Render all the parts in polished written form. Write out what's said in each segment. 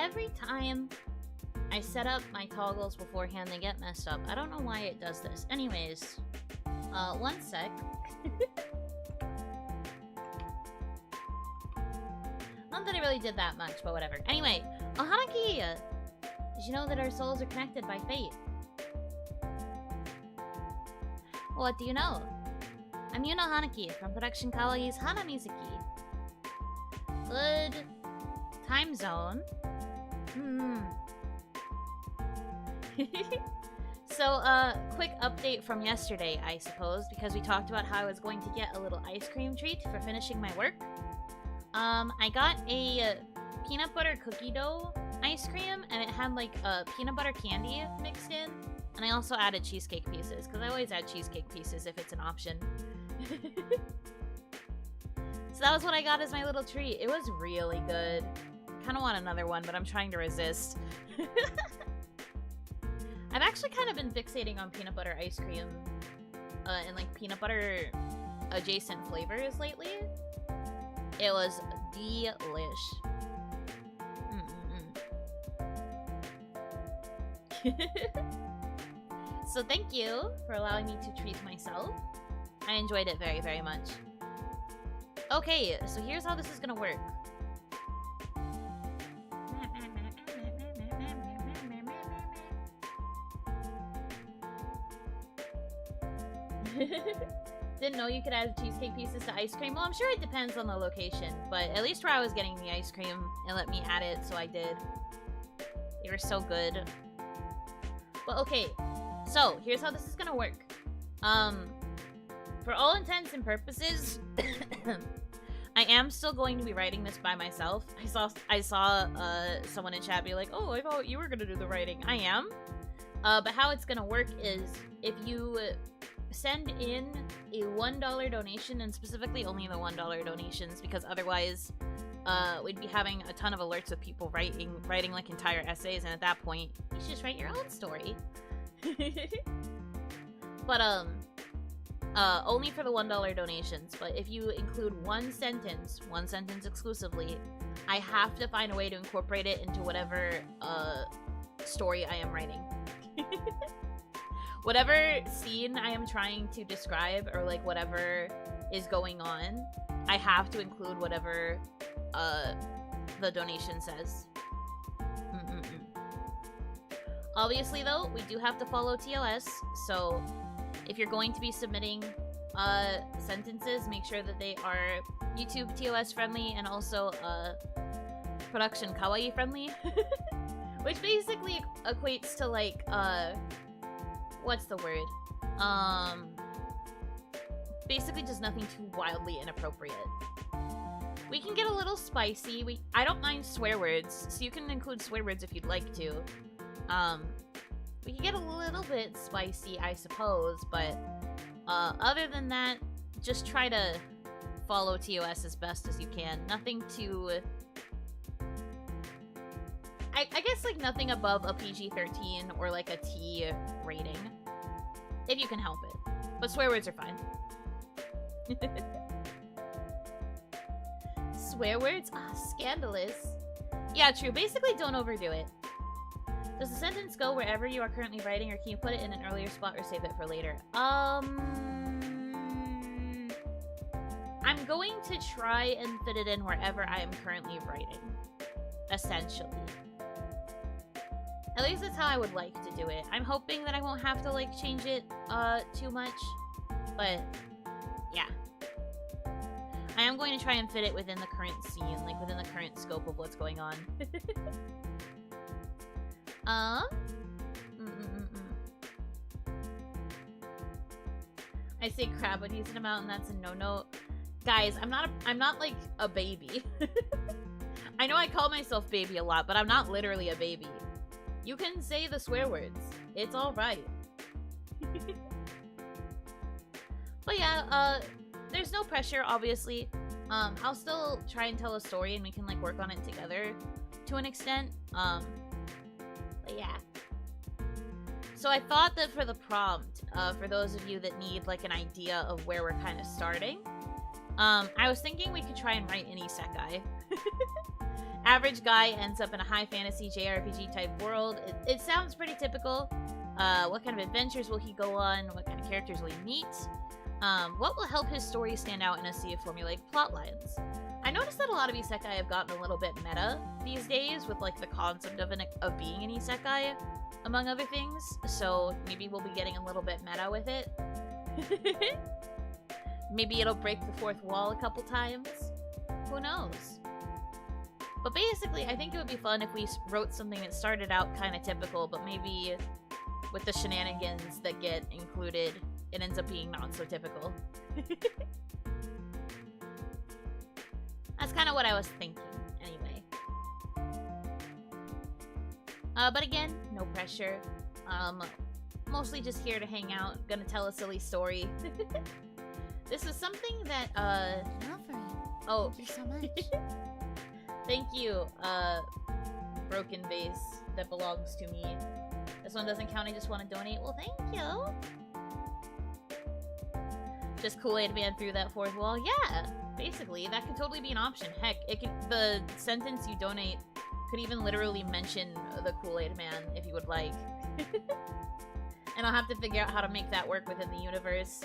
every time I set up my toggles beforehand, they get messed up. I don't know why it does this. Anyways, one sec. Not that I really did that much, but whatever. Anyway, oh, Hanaki! Did you know that our souls are connected by fate? What do you know? I'm Yuno Hanaki from production Kawaii's Hanamizuki. Good time zone. So, quick update from yesterday, I suppose, because we talked about how I was going to get a little ice cream treat for finishing my work. I got a peanut butter cookie dough ice cream, and it had, like, peanut butter candy mixed in. And I also added cheesecake pieces, because I always add cheesecake pieces if it's an option. So that was what I got as my little treat. It was really good. Kind of want another one, but I'm trying to resist. I've actually kind of been fixating on peanut butter ice cream and like peanut butter adjacent flavors lately. It was delish. So thank you for allowing me to treat myself. I enjoyed it very, very much. Okay, so here's how this is gonna work. Didn't know you could add cheesecake pieces to ice cream. Well, I'm sure it depends on the location, but at least where I was getting the ice cream, it let me add it, so I did. They were so good. Well, okay, so here's how this is gonna work. For all intents and purposes, I am still going to be writing this by myself. I saw someone in chat be like, "Oh, I thought you were gonna do the writing." I am. But how it's gonna work is if you send in a $1 donation, and specifically only the $1 donations, because otherwise we'd be having a ton of alerts of people writing like entire essays, and at that point you should just write your own story. But only for the $1 donations. But if you include one sentence exclusively, I have to find a way to incorporate it into whatever story I am writing. Whatever scene I am trying to describe, or like whatever is going on, I have to include whatever the donation says. Obviously though, we do have to follow TOS, so if you're going to be submitting sentences, make sure that they are YouTube TOS friendly and also production kawaii friendly. Which basically equates to like what's the word? Basically just nothing too wildly inappropriate. We can get a little spicy. I don't mind swear words, so you can include swear words if you'd like to. We can get a little bit spicy, I suppose, but other than that, just try to follow TOS as best as you can. Nothing too... I guess like nothing above a PG-13 or like a T rating, if you can help it. But swear words are fine. Swear words? Ah, scandalous. Yeah, true. Basically, don't overdo it. Does the sentence go wherever you are currently writing, or can you put it in an earlier spot or save it for later? I'm going to try and fit it in wherever I am currently writing, essentially. At least that's how I would like to do it. I'm hoping that I won't have to, like, change it, too much. But, yeah. I am going to try and fit it within the current scene, like, within the current scope of what's going on. I say crab a decent amount, and that's a no-no. Guys, I'm not, like, a baby. I know I call myself baby a lot, but I'm not literally a baby. You can say the swear words. It's alright. But yeah, there's no pressure, obviously. I'll still try and tell a story, and we can, like, work on it together to an extent. But yeah. So I thought that for the prompt, for those of you that need, like, an idea of where we're kind of starting, I was thinking we could try and write an isekai. Average guy ends up in a high fantasy JRPG type world. It sounds pretty typical. What kind of adventures will he go on? What kind of characters will he meet? What will help his story stand out in a sea of formulaic plot lines? I noticed that a lot of isekai have gotten a little bit meta these days with like the concept of being an isekai, among other things. So maybe we'll be getting a little bit meta with it. Maybe it'll break the fourth wall a couple times. Who knows? But basically, I think it would be fun if we wrote something that started out kind of typical, but maybe with the shenanigans that get included, it ends up being not so typical. That's kind of what I was thinking, anyway. But again, no pressure. Mostly just here to hang out, gonna tell a silly story. This is something that, oh. Thank you so much. Thank you, broken vase that belongs to me. This one doesn't count, I just want to donate. Well, thank you. Just Kool-Aid Man through that fourth wall. Yeah, basically, that could totally be an option. Heck, the sentence you donate could even literally mention the Kool-Aid Man if you would like. And I'll have to figure out how to make that work within the universe.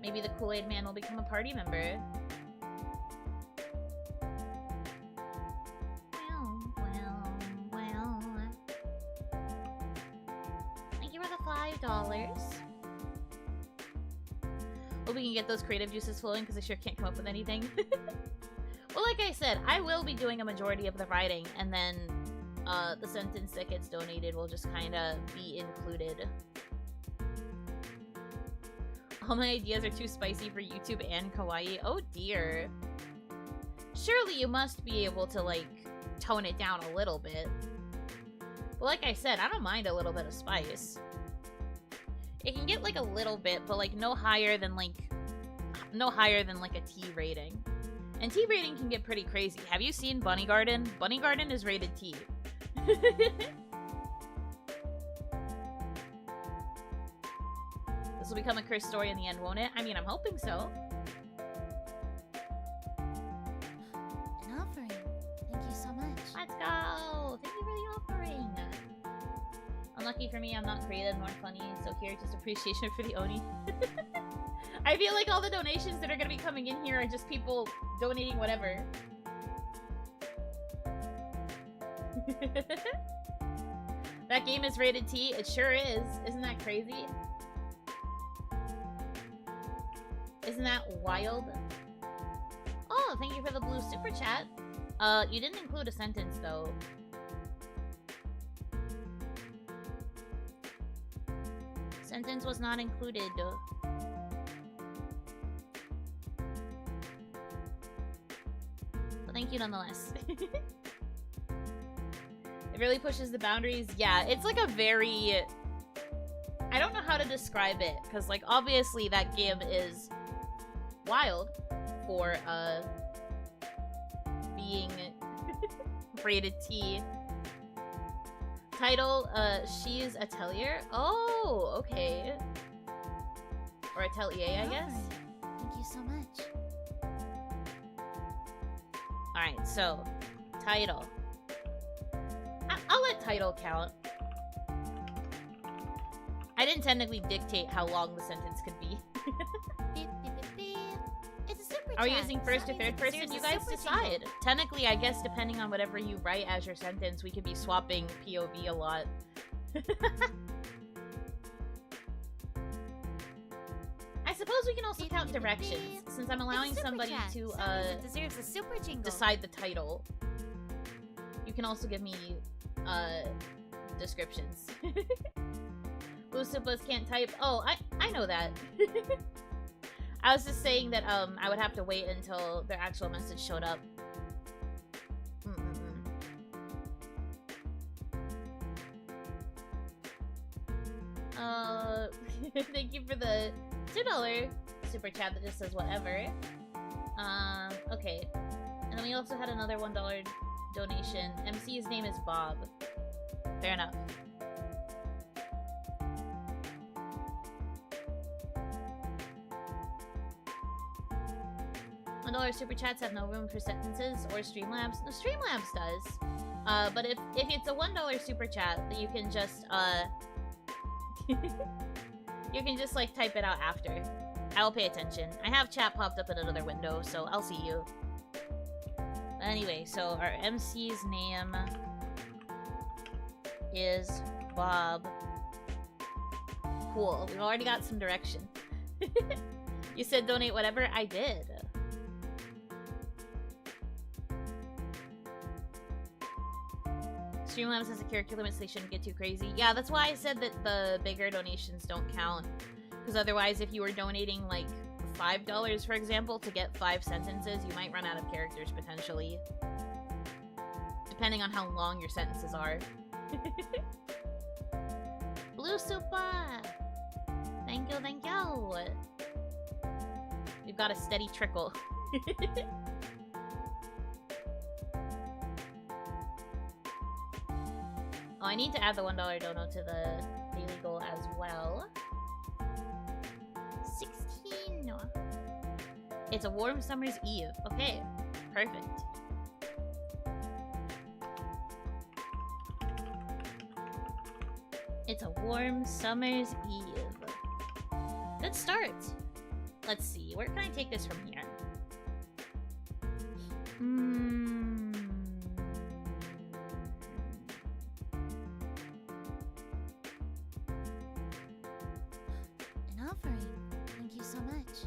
Maybe the Kool-Aid Man will become a party member. Well. Thank you for the $5. Hope we can get those creative juices flowing, because I sure can't come up with anything. Well, like I said, I will be doing a majority of the writing, and then the sentence that gets donated will just kind of be included. All my ideas are too spicy for YouTube and kawaii. Oh dear. Surely you must be able to, like, tone it down a little bit. But like I said, I don't mind a little bit of spice. It can get, like, a little bit, but, like, no higher than, like, a T rating. And T rating can get pretty crazy. Have you seen Bunny Garden? Bunny Garden is rated T. This will become a cursed story in the end, won't it? I mean, I'm hoping so. An offering. Thank you so much. Let's go! Thank you for the offering! Unlucky for me, I'm not creative nor funny, so here, just appreciation for the Oni. I feel like all the donations that are gonna be coming in here are just people donating whatever. That game is rated T. It sure is. Isn't that crazy? Isn't that wild? Oh, thank you for the blue super chat. You didn't include a sentence, though. Sentence was not included. But thank you nonetheless. It really pushes the boundaries. Yeah, it's like a very... I don't know how to describe it, because, like, obviously that game is wild for, being rated T. Title, She's Atelier? Oh, okay. Or Atelier, I guess? Thank you so much. Alright, so, title. I'll let title count. I didn't technically dictate how long the sentence could be. It's a super Are we chat. using first or third person? You guys decide. Jingle. Technically, I guess depending on whatever you write as your sentence, we could be swapping POV a lot. I suppose we can also count directions, since I'm allowing somebody to deserves a super jingle. decide the title. You can also give me descriptions. Blue Suppas can't type. Oh, I know that. I was just saying that I would have to wait until their actual message showed up. Thank you for the $2 super chat that just says whatever. Okay. And then we also had another $1 donation. MC's name is Bob. Fair enough. $1 super chats have no room for sentences or Streamlabs. No, Streamlabs does. But if it's a $1 super chat, that you can just you can just like type it out after. I'll pay attention. I have chat popped up in another window, so I'll see you. Anyway, so our MC's name is Bob. Cool. We've already got some direction. You said donate whatever? I did. Streamlabs has a character limit so they shouldn't get too crazy. Yeah, that's why I said that the bigger donations don't count. Because otherwise, if you were donating like $5, for example, to get 5 sentences, you might run out of characters potentially. Depending on how long your sentences are. Blue Super! Thank you, thank you! We've got a steady trickle. Oh, I need to add the $1 dono to the daily goal as well. 16! It's a warm summer's eve. Okay, perfect. It's a warm summer's eve. Good start. Let's see, where can I take this from here? An offering. Thank you so much.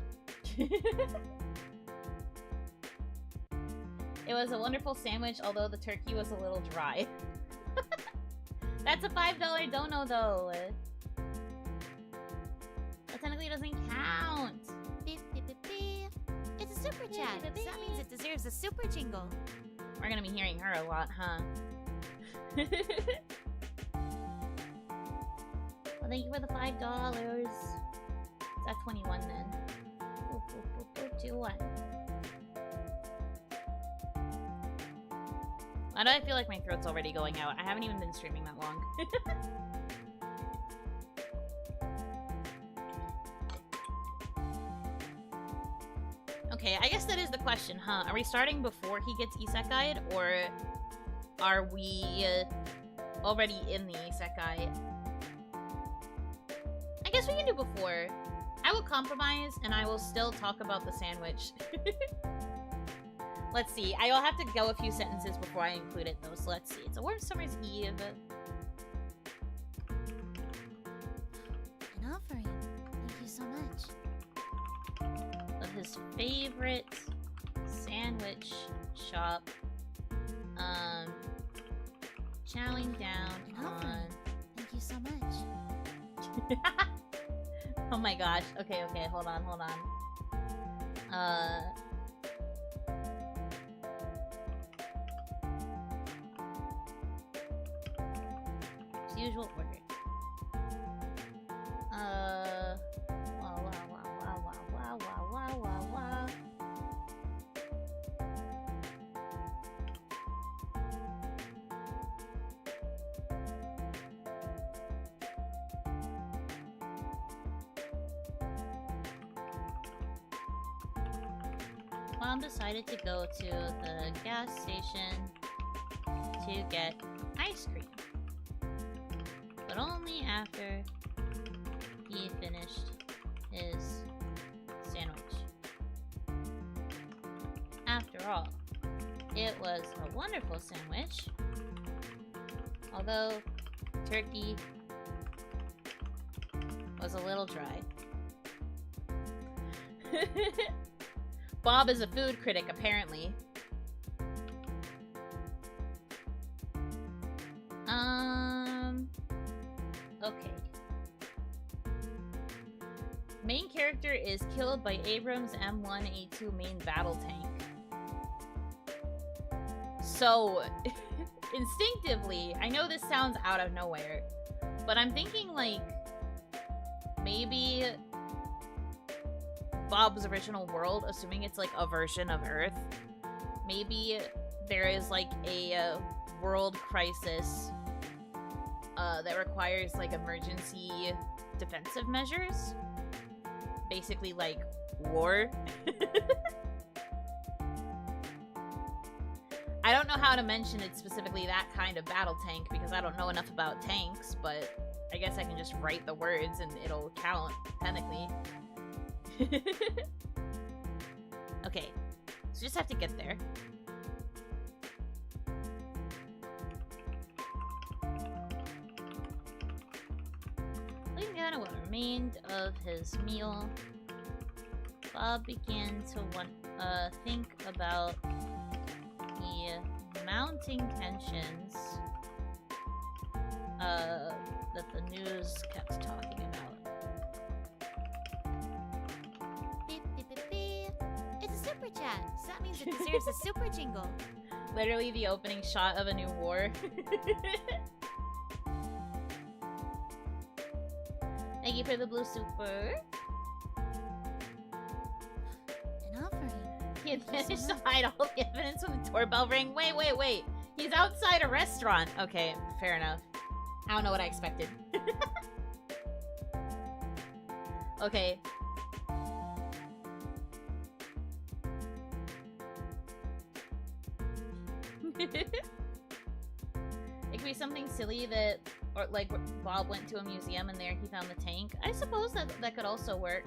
It was a wonderful sandwich, although the turkey was a little dry. That's a $5 dono, though. That technically doesn't count. Beep, beep, beep, beep. It's a super chat. That means it deserves a super jingle. We're gonna be hearing her a lot, huh? Well, thank you for the $5. It's at 21 then. Boop, boop, boop, boop, 2, 1. Why do I feel like my throat's already going out? I haven't even been streaming that long. Okay, I guess that is the question, huh? Are we starting before he gets isekai'd, or are we already in the isekai? I guess we can do before. I will compromise, and I will still talk about the sandwich. Let's see. I'll have to go a few sentences before I include it, though, so let's see. It's a warm summer's eve. An offering. Thank you so much. Of his favorite sandwich shop. Chowing down An offering. on... Thank you so much. Oh my gosh. Okay, okay, hold on, hold on. It's usual order. Wow, wow, wow, wow, wow, wow, wow, wow, wow. Mom decided to go to the gas station to get ice cream. But only after he finished his sandwich. After all, it was a wonderful sandwich. Although turkey was a little dry. Bob is a food critic, apparently. Okay. Main character is killed by Abrams M1A2 main battle tank. So, instinctively, I know this sounds out of nowhere, but I'm thinking, like, maybe Bob's original world, assuming it's like a version of Earth, maybe there is like a world crisis that requires like emergency defensive measures, basically like war. I don't know how to mention it specifically that kind of battle tank because I don't know enough about tanks, but I guess I can just write the words and it'll count, technically. Okay, so just have to get there. Leaving down what remained of his meal, Bob began to think about the mounting tensions that the news kept talking about. Beep, beep, beep, beep. It's a super chat, so that means it deserves a super jingle. Literally the opening shot of a new war. Thank you for the blue super. An offering. He had managed to hide all the evidence when the doorbell rang. Wait. He's outside a restaurant. Okay, fair enough. I don't know what I expected. Okay. It could be something silly that, or like Bob went to a museum and there he found the tank. I suppose that could also work.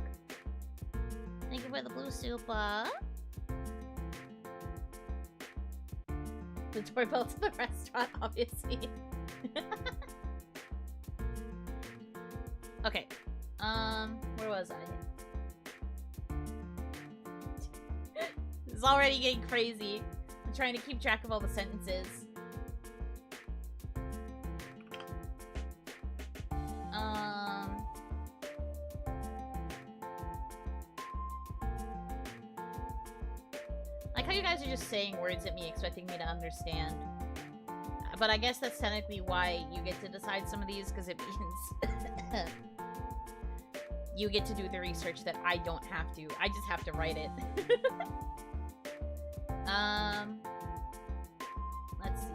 Thank you for the blue super. The doorbell to the restaurant, obviously. Okay. Where was I? This is already getting crazy. I'm trying to keep track of all the sentences. Like how you guys are just saying words at me, expecting me to understand. But I guess that's technically why you get to decide some of these, because it means you get to do the research that I don't have to. I just have to write it. Let's see.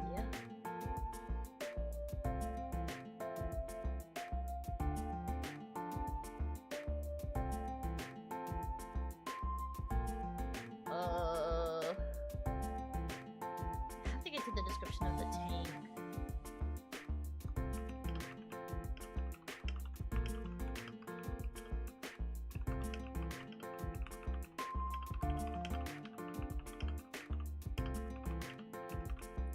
I have to get to the description of the tank.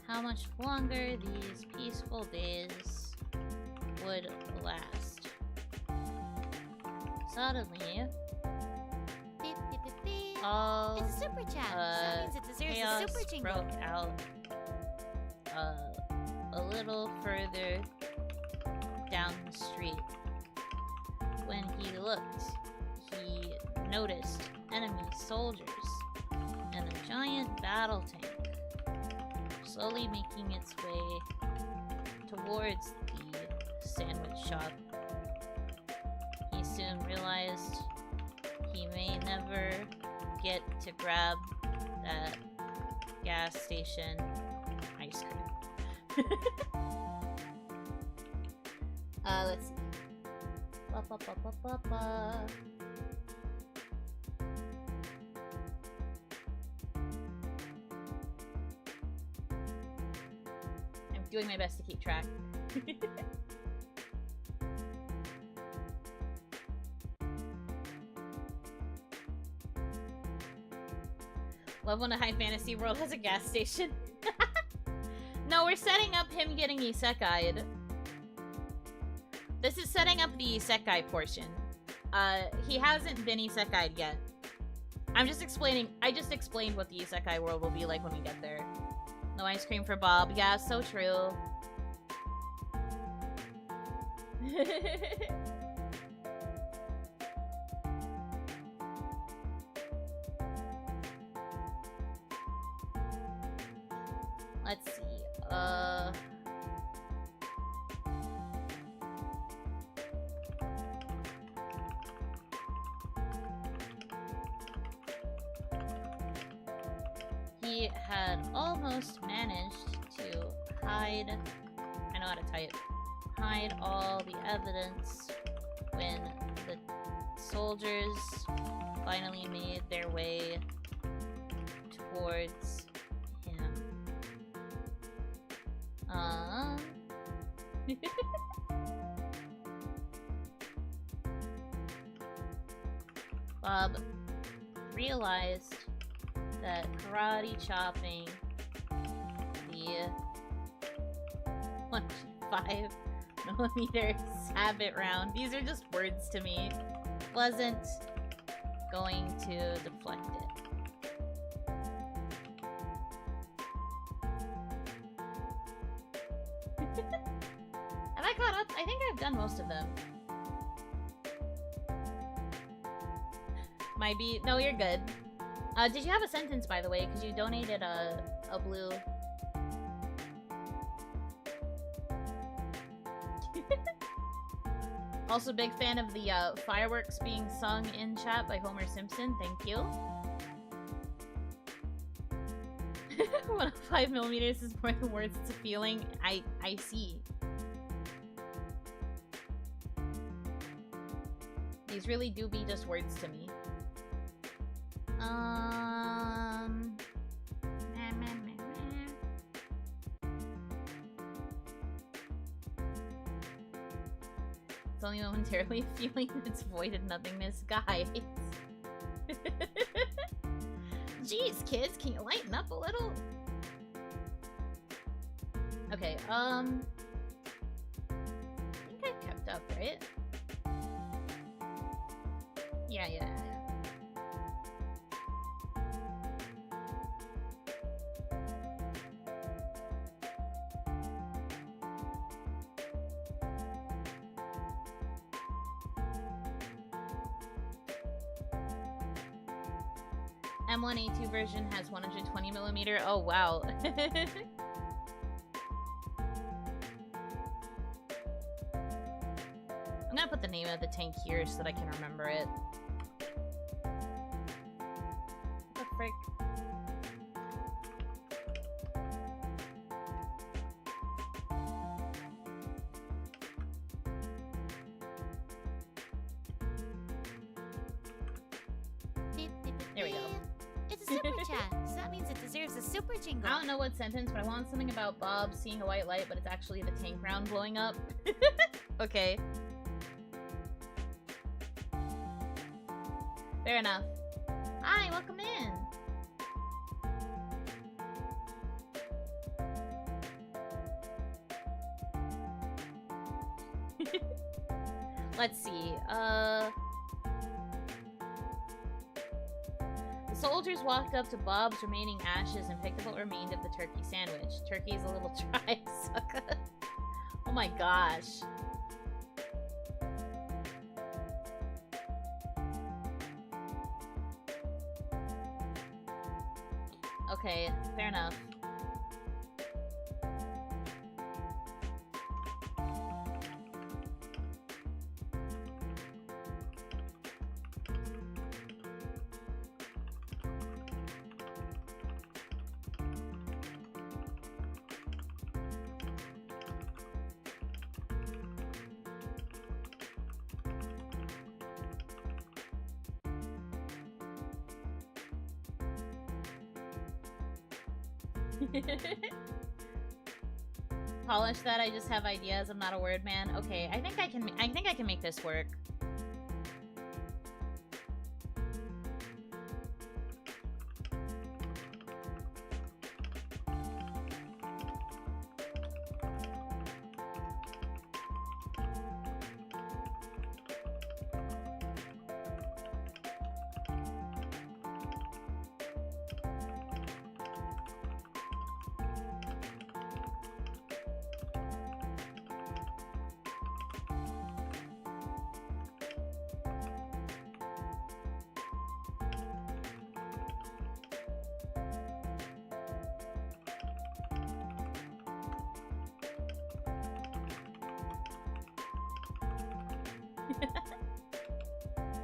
How much longer these peaceful days would last. Suddenly, Beep, beep, beep, beep. all It's a super chat, so that means it deserves a chaos super jingle. broke out a little further down the street. When he looked, he noticed enemy soldiers and a giant battle tank slowly making its way towards the sandwich shop. He soon realized he may never get to grab that gas station ice cream. Let's see. Ba, ba, ba, ba, ba, ba. I'm doing my best to keep track. Love when a high fantasy world has a gas station. No, we're setting up him getting isekai'd. This is setting up the isekai portion. He hasn't been isekai'd yet. I'm just explaining. I just explained what the isekai world will be like when we get there. No ice cream for Bob. Yeah, so true. Let's see. He had almost managed to hide. I know how to type. Hide all the evidence when the soldiers finally made their way towards him. Um. Bob realized that karate chopping the 1.5mm sabot round, these are just words to me, wasn't going to deflect it. Have I caught up? I think I've done most of them. Might be. No, you're good. Did you have a sentence, by the way? Because you donated a blue. Also, big fan of the fireworks being sung in chat by Homer Simpson. Thank you. 1.5mm is more than words. It's a feeling. I see. These really do be just words to me. It's only momentarily a feeling that's voided nothingness, guys. Jeez, kids, can you lighten up a little? Okay, I think I've kept up, right? Yeah. M1A2 version has 120mm. Oh, wow. I'm gonna put the name of the tank here so that I can remember it. What the frick? There we go. It's a super chat, so that means it deserves a super jingle. I don't know what sentence, but I want something about Bob seeing a white light, but it's actually the tank round blowing up. Okay. Fair enough. Hi, welcome in. Let's see. The soldiers walked up to Bob's remaining ashes and picked up what remained of the turkey sandwich. Turkey is a little dry, sucker. Oh my gosh. Okay, fair enough. Polish that. I just have ideas. I'm not a word man. Okay, I think I can make this work.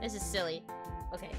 This is silly. Okay.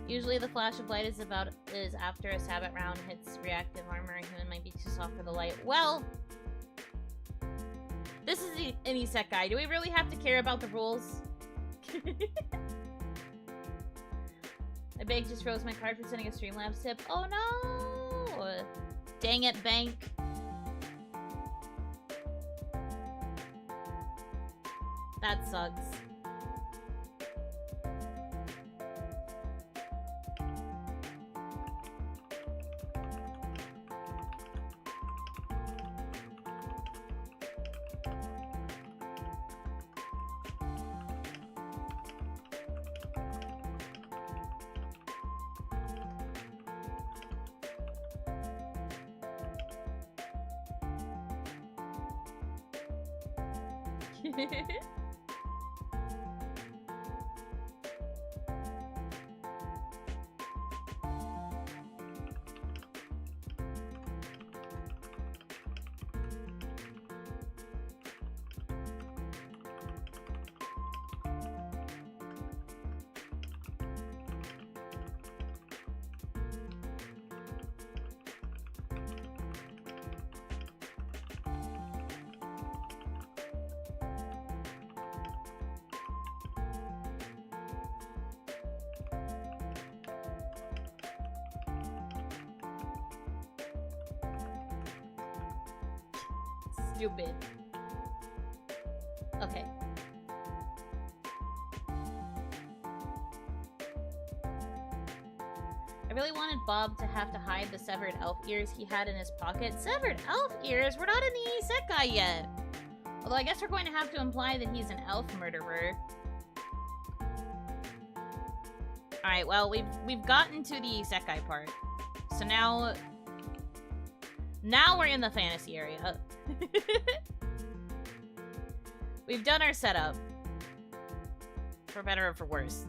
Usually the flash of light is after a sabbat round hits reactive armor. A human might be too soft for the light. Well, this is an isekai. Do we really have to care about the rules? I beg just froze my card for sending a Streamlabs tip. Oh no! Dang it, bank. That sucks. Stupid. Okay. I really wanted Bob to have to hide the severed elf ears he had in his pocket. Severed elf ears? We're not in the isekai yet. Although I guess we're going to have to imply that he's an elf murderer. Alright, well, we've gotten to the isekai part. So now we're in the fantasy area. We've done our setup. For better or for worse.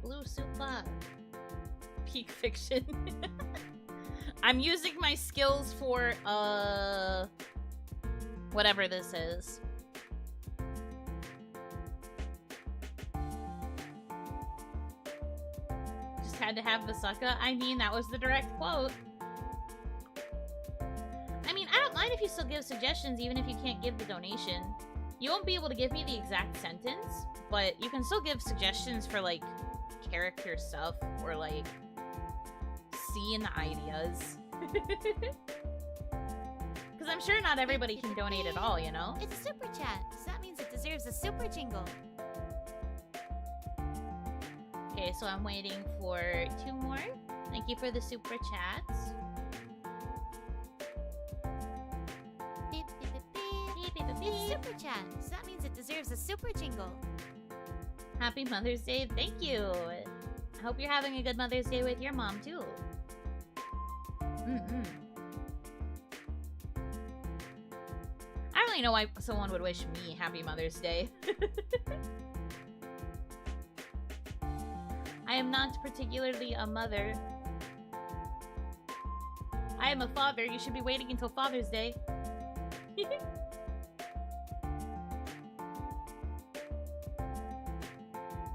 Blue Supa. Peak fiction. I'm using my skills for, whatever this is. Just had to have the sucka. I mean, that was the direct quote. I mean, I don't mind if you still give suggestions, even if you can't give the donation. You won't be able to give me the exact sentence, but you can still give suggestions for, like, character stuff, or, like, scene ideas. Because I'm sure not everybody can donate at all, you know? It's a super chat, so that means it deserves a super jingle. Okay, so I'm waiting for 2 more. Thank you for the super chats. Beep, beep, beep, beep. Beep, beep, beep, beep. It's super chat, so that means it deserves a super jingle. Happy Mother's Day. Thank you. I hope you're having a good Mother's Day with your mom, too. I don't really know why someone would wish me Happy Mother's Day. I am not particularly a mother. I am a father. You should be waiting until Father's Day.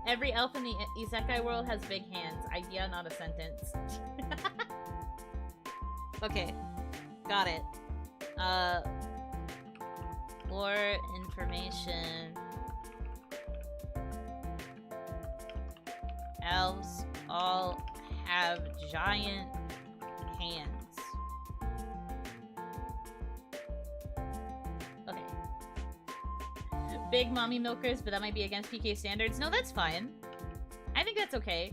Every elf in the isekai world has big hands. Idea, not a sentence. Okay. Got it. Lore information. Elves all have giant hands. Okay. Big mommy milkers, but that might be against PK standards. No, that's fine. I think that's okay.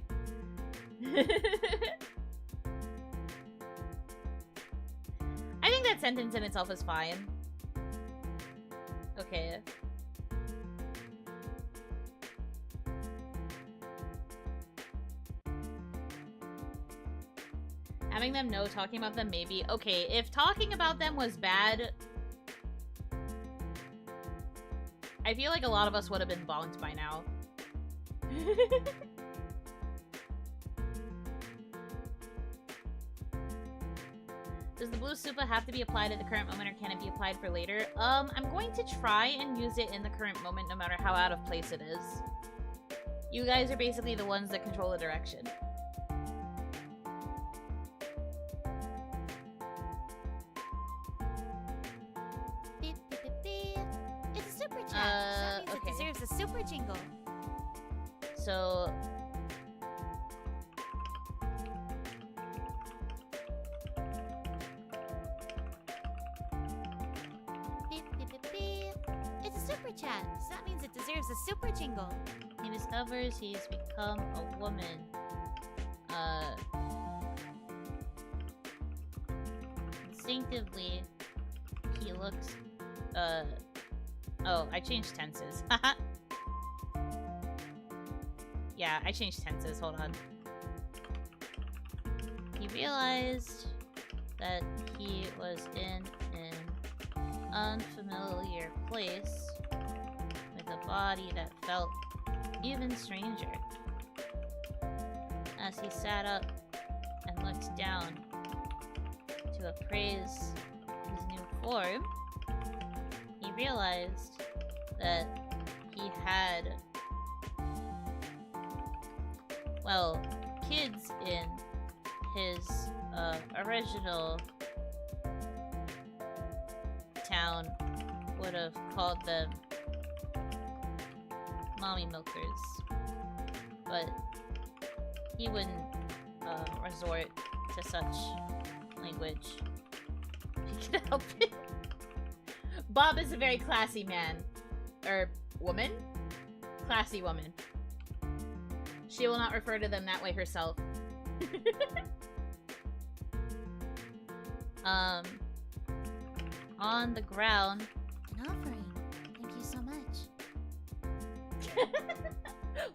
I think that sentence in itself is fine. Okay. Having them know, talking about them maybe. Okay, if talking about them was bad... I feel like a lot of us would have been bonked by now. Does the blue supa have to be applied at the current moment, or can it be applied for later? I'm going to try and use it in the current moment, no matter how out of place it is. You guys are basically the ones that control the direction. Beep, beep, beep, beep. It's a super chat. So that means okay. it deserves a super jingle. So... Beep, beep, beep, beep. It's a super chat. So that means it deserves a super jingle. He discovers he's become a woman. Instinctively, he looks, oh, I changed tenses. Yeah, I changed tenses, hold on. He realized that he was in an unfamiliar place with a body that felt even stranger. As he sat up and looked down to appraise his new form, he realized that he had, well, kids in his original town would have called them mommy milkers, but he wouldn't resort to such language if he could help it. Bob is a very classy man. Or woman? Classy woman. She will not refer to them that way herself. On the ground. An offering. Thank you so much.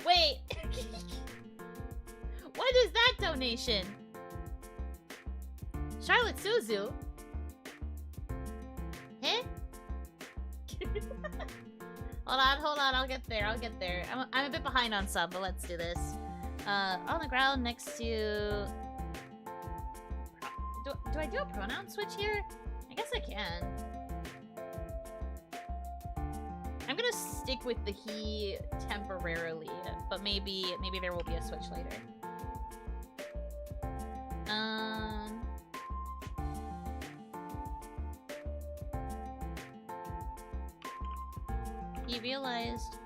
Wait! What is that donation? Charlotte Suzu? Huh? Hold on, I'll get there, I'm a bit behind on some, but let's do this. On the ground next to... Do I do a pronoun switch here? I guess I can. I'm gonna stick with the he temporarily, but maybe there will be a switch later. He realized,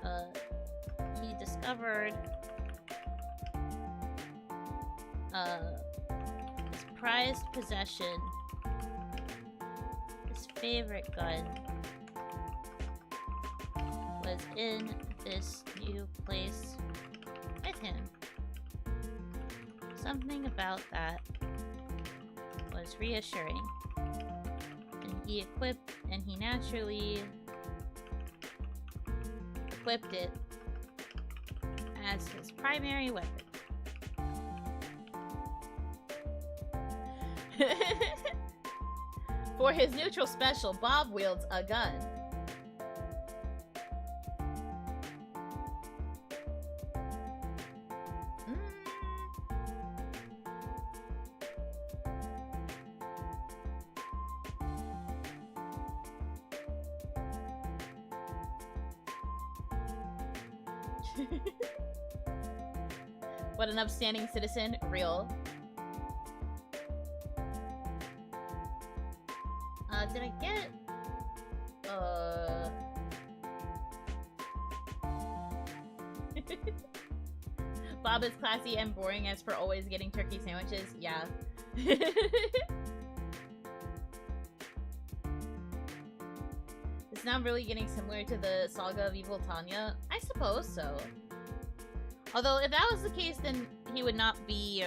he discovered, his prized possession, his favorite gun, was in this new place with him. Something about that was reassuring, and he naturally equipped it as his primary weapon. For his neutral special, Bob wields a gun. What an upstanding citizen. Real. Did I get... Bob is classy and boring as for always getting turkey sandwiches. Yeah. It's now really getting similar to the Saga of Evil Tanya. I suppose so. Although, if that was the case, then he would not be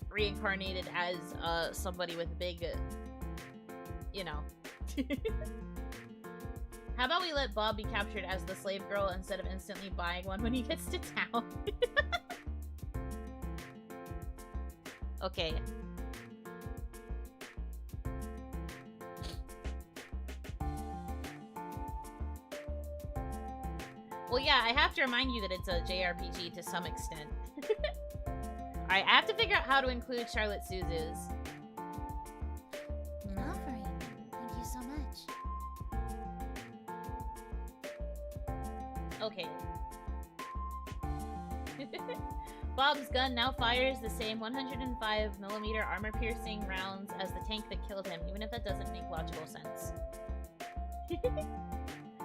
reincarnated as somebody with big, you know. How about we let Bob be captured as the slave girl instead of instantly buying one when he gets to town? Okay. Well, yeah, I have to remind you that it's a JRPG to some extent. Alright, I have to figure out how to include Charlotte Suzu's. An offering. Thank you so much. Okay. Bob's gun now fires the same 105mm armor-piercing rounds as the tank that killed him, even if that doesn't make logical sense.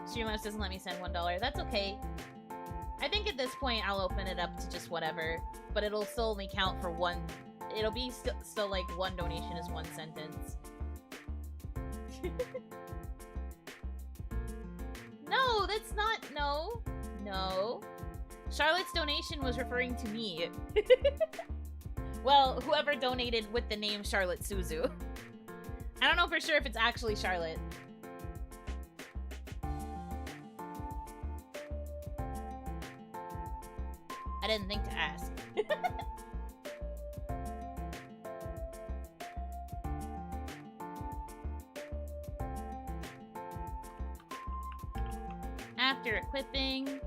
Streamlabs doesn't let me send $1. That's okay. I think at this point I'll open it up to just whatever, but it'll still only count for one. It'll be still like one donation is one sentence. No, that's not. No. No. Charlotte's donation was referring to me. Well, whoever donated with the name Charlotte Suzu. I don't know for sure if it's actually Charlotte. I didn't think to ask. After equipping,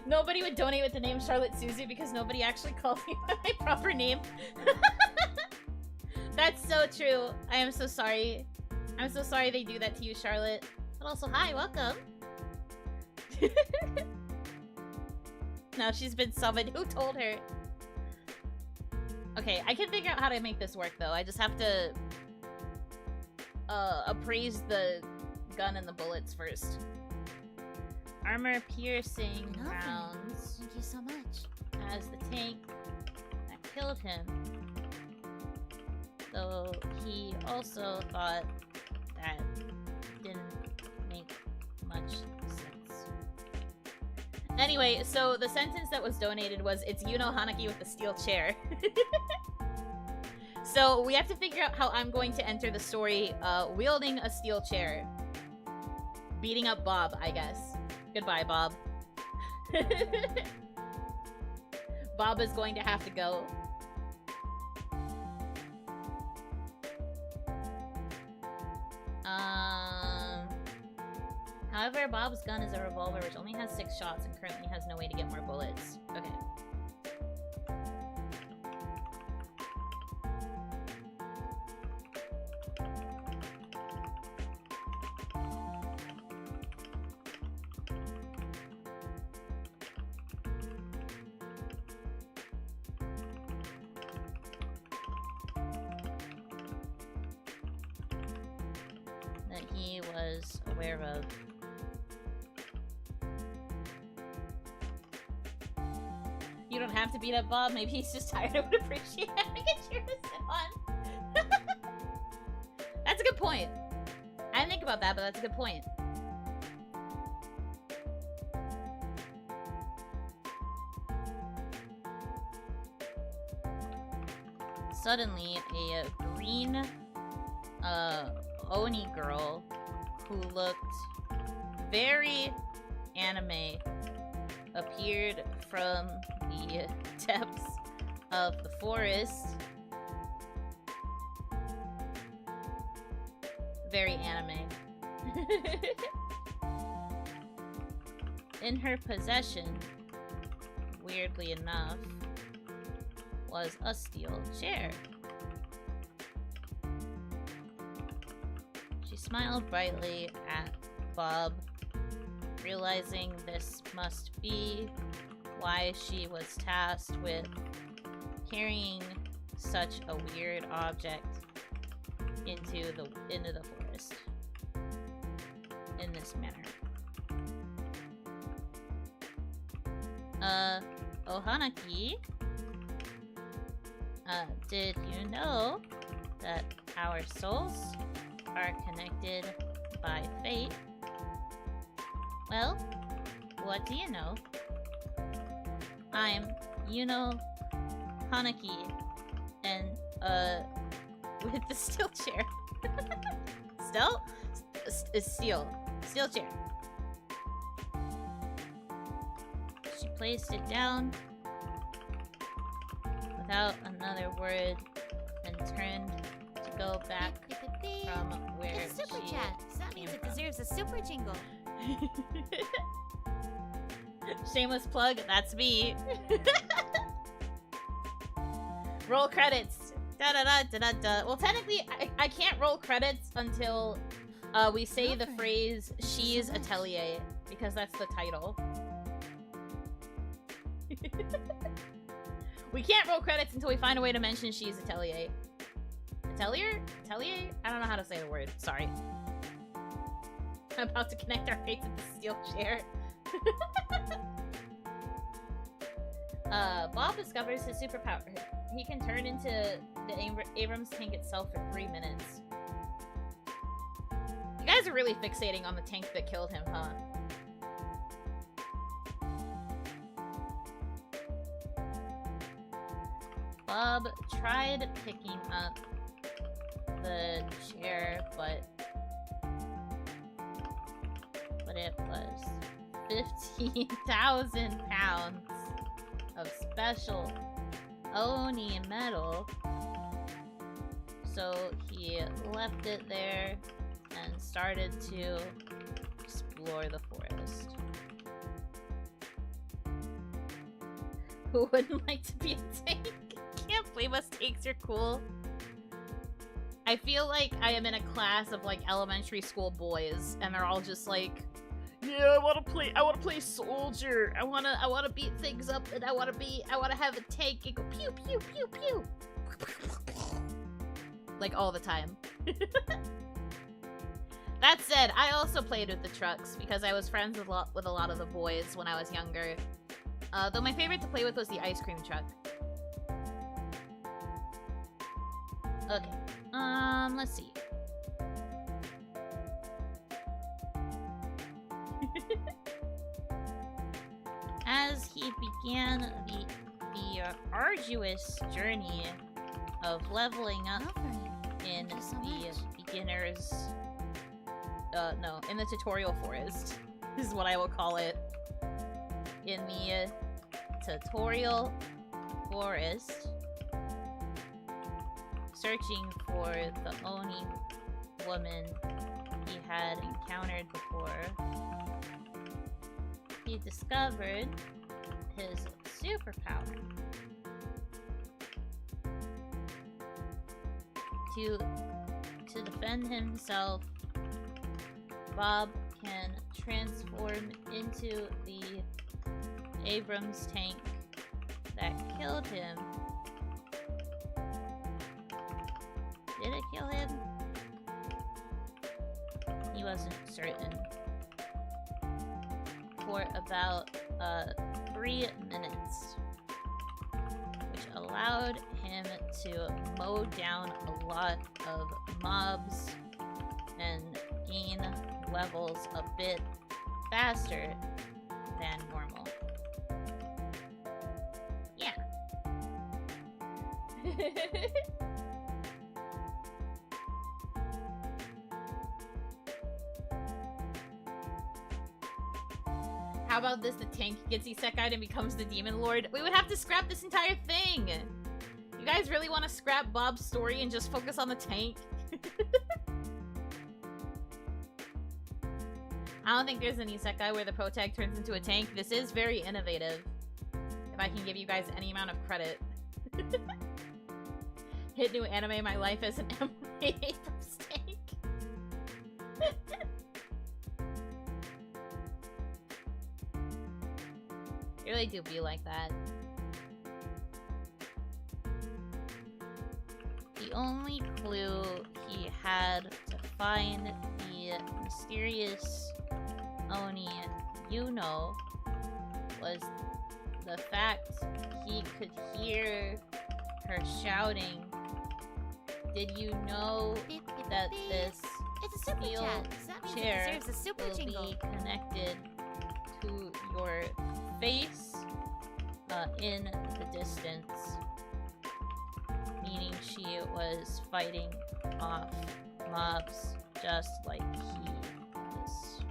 nobody would donate with the name Charlotte Suzu because nobody actually calls me by my proper name. That's so true. I am so sorry. I'm so sorry they do that to you, Charlotte. But also, hi, welcome. Now she's been summoned. Who told her? Okay, I can figure out how to make this work, though. I just have to appraise the gun and the bullets first. Armor-piercing rounds. Thank you so much. As the tank that killed him. Though he also thought that didn't make much sense. Anyway, so the sentence that was donated was, "It's Yuno Hanaki with the steel chair." So we have to figure out how I'm going to enter the story wielding a steel chair. Beating up Bob, I guess. Goodbye, Bob. Bob is going to have to go. However, Bob's gun is a revolver which only has 6 shots and currently has no way to get more bullets. Okay. That he was aware of. You don't have to beat up Bob. Maybe he's just tired. I would appreciate having a chair to sit on. That's a good point. I didn't think about that, but that's a good point. Suddenly, a green Oni girl who looked very anime appeared from the depths of the forest. Very anime. In her possession, weirdly enough, was a steel chair. She smiled brightly at Bob, realizing this must be why she was tasked with carrying such a weird object into the forest in this manner. Hanaki, did you know that our souls are connected by fate? Well, what do you know? I'm Yuno Hanaki, and with the steel chair. steel. Steel chair. She placed it down without another word and turned to go back from where It's a super she chat, so that means it deserves a super jingle. Shameless plug, that's me. Roll credits. Da da da da da da. Well, technically, I can't roll credits until we say the phrase "She's Atelier" because that's the title. We can't roll credits until we find a way to mention "She's Atelier." Atelier? Atelier? I don't know how to say the word. Sorry. I'm about to connect our fates with the steel chair. Bob discovers his superpower. He can turn into the Abrams tank itself for 3 minutes. You guys are really fixating on the tank that killed him, huh? Bob tried picking up the chair, but it was 15,000 pounds of special Oni metal, so he left it there and started to explore the forest. Who wouldn't like to be a tank? Can't believe us tanks are cool. I feel like I am in a class of like elementary school boys, and they're all just like, "Yeah, I want to play soldier. I wanna beat things up, and I wanna have a tank and go pew pew pew pew." Like all the time. That said, I also played with the trucks because I was friends with a lot of the boys when I was younger. Though my favorite to play with was the ice cream truck. Okay. Let's see. As he began the arduous journey of leveling up in the beginner's... no, in the tutorial forest, is what I will call it. In the tutorial forest, searching for the Oni woman he had encountered before, he discovered his superpower. To defend himself, Bob can transform into the Abrams tank that killed him. Did it kill him? He wasn't certain. For about 3 minutes, which allowed him to mow down a lot of mobs and gain levels a bit faster than normal. Yeah. How about this? The tank gets isekai'd and becomes the demon lord. We would have to scrap this entire thing. You guys really want to scrap Bob's story and just focus on the tank? I don't think there's an isekai where the protag turns into a tank. This is very innovative. If I can give you guys any amount of credit. Hit new anime, my life as an Emily Abrams tank. It really do be like that. The only clue he had to find the mysterious Oni Yuno was the fact he could hear her shouting, "Did you know that this It's a super steel chat, so that means chair it deserves a super will jingle. be connected to your face in the distance," meaning she was fighting off mobs just like he was.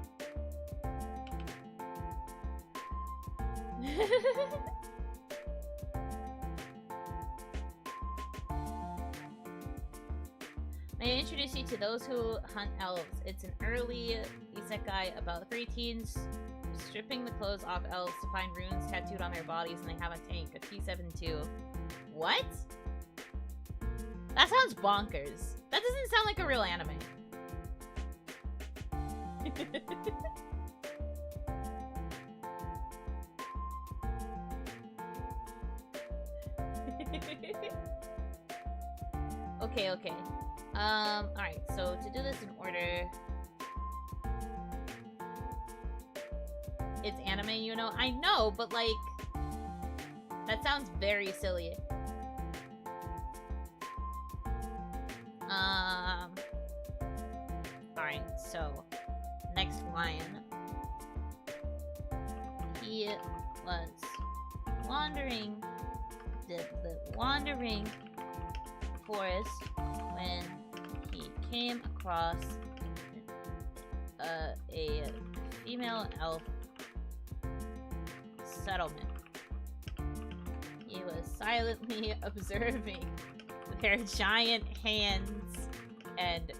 May I introduce you to those who hunt elves? It's an early isekai about 3 teens stripping the clothes off elves to find runes tattooed on their bodies, and they have a tank, a T72. What? That sounds bonkers. That doesn't sound like a real anime. Okay. Alright, so to do this in order... It's anime, you know? I know, but like... That sounds very silly. Alright, so... Next line. He was wandering... the wandering forest when he came across a female elf settlement. He was silently observing their giant hands and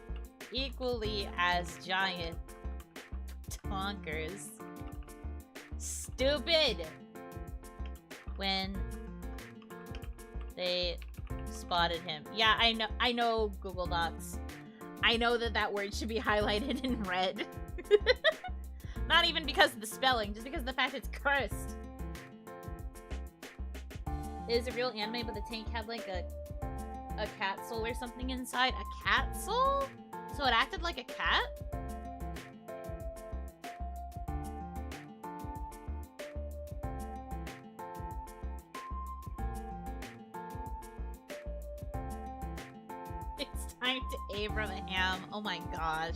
equally as giant tonkers. Stupid! When they spotted him. Yeah, I know Google Docs. I know that word should be highlighted in red. Not even because of the spelling, just because of the fact it's cursed. It is a real anime, but the tank had like a cat soul or something inside. A cat soul? So it acted like a cat? It's time to Abraham. Oh my gosh.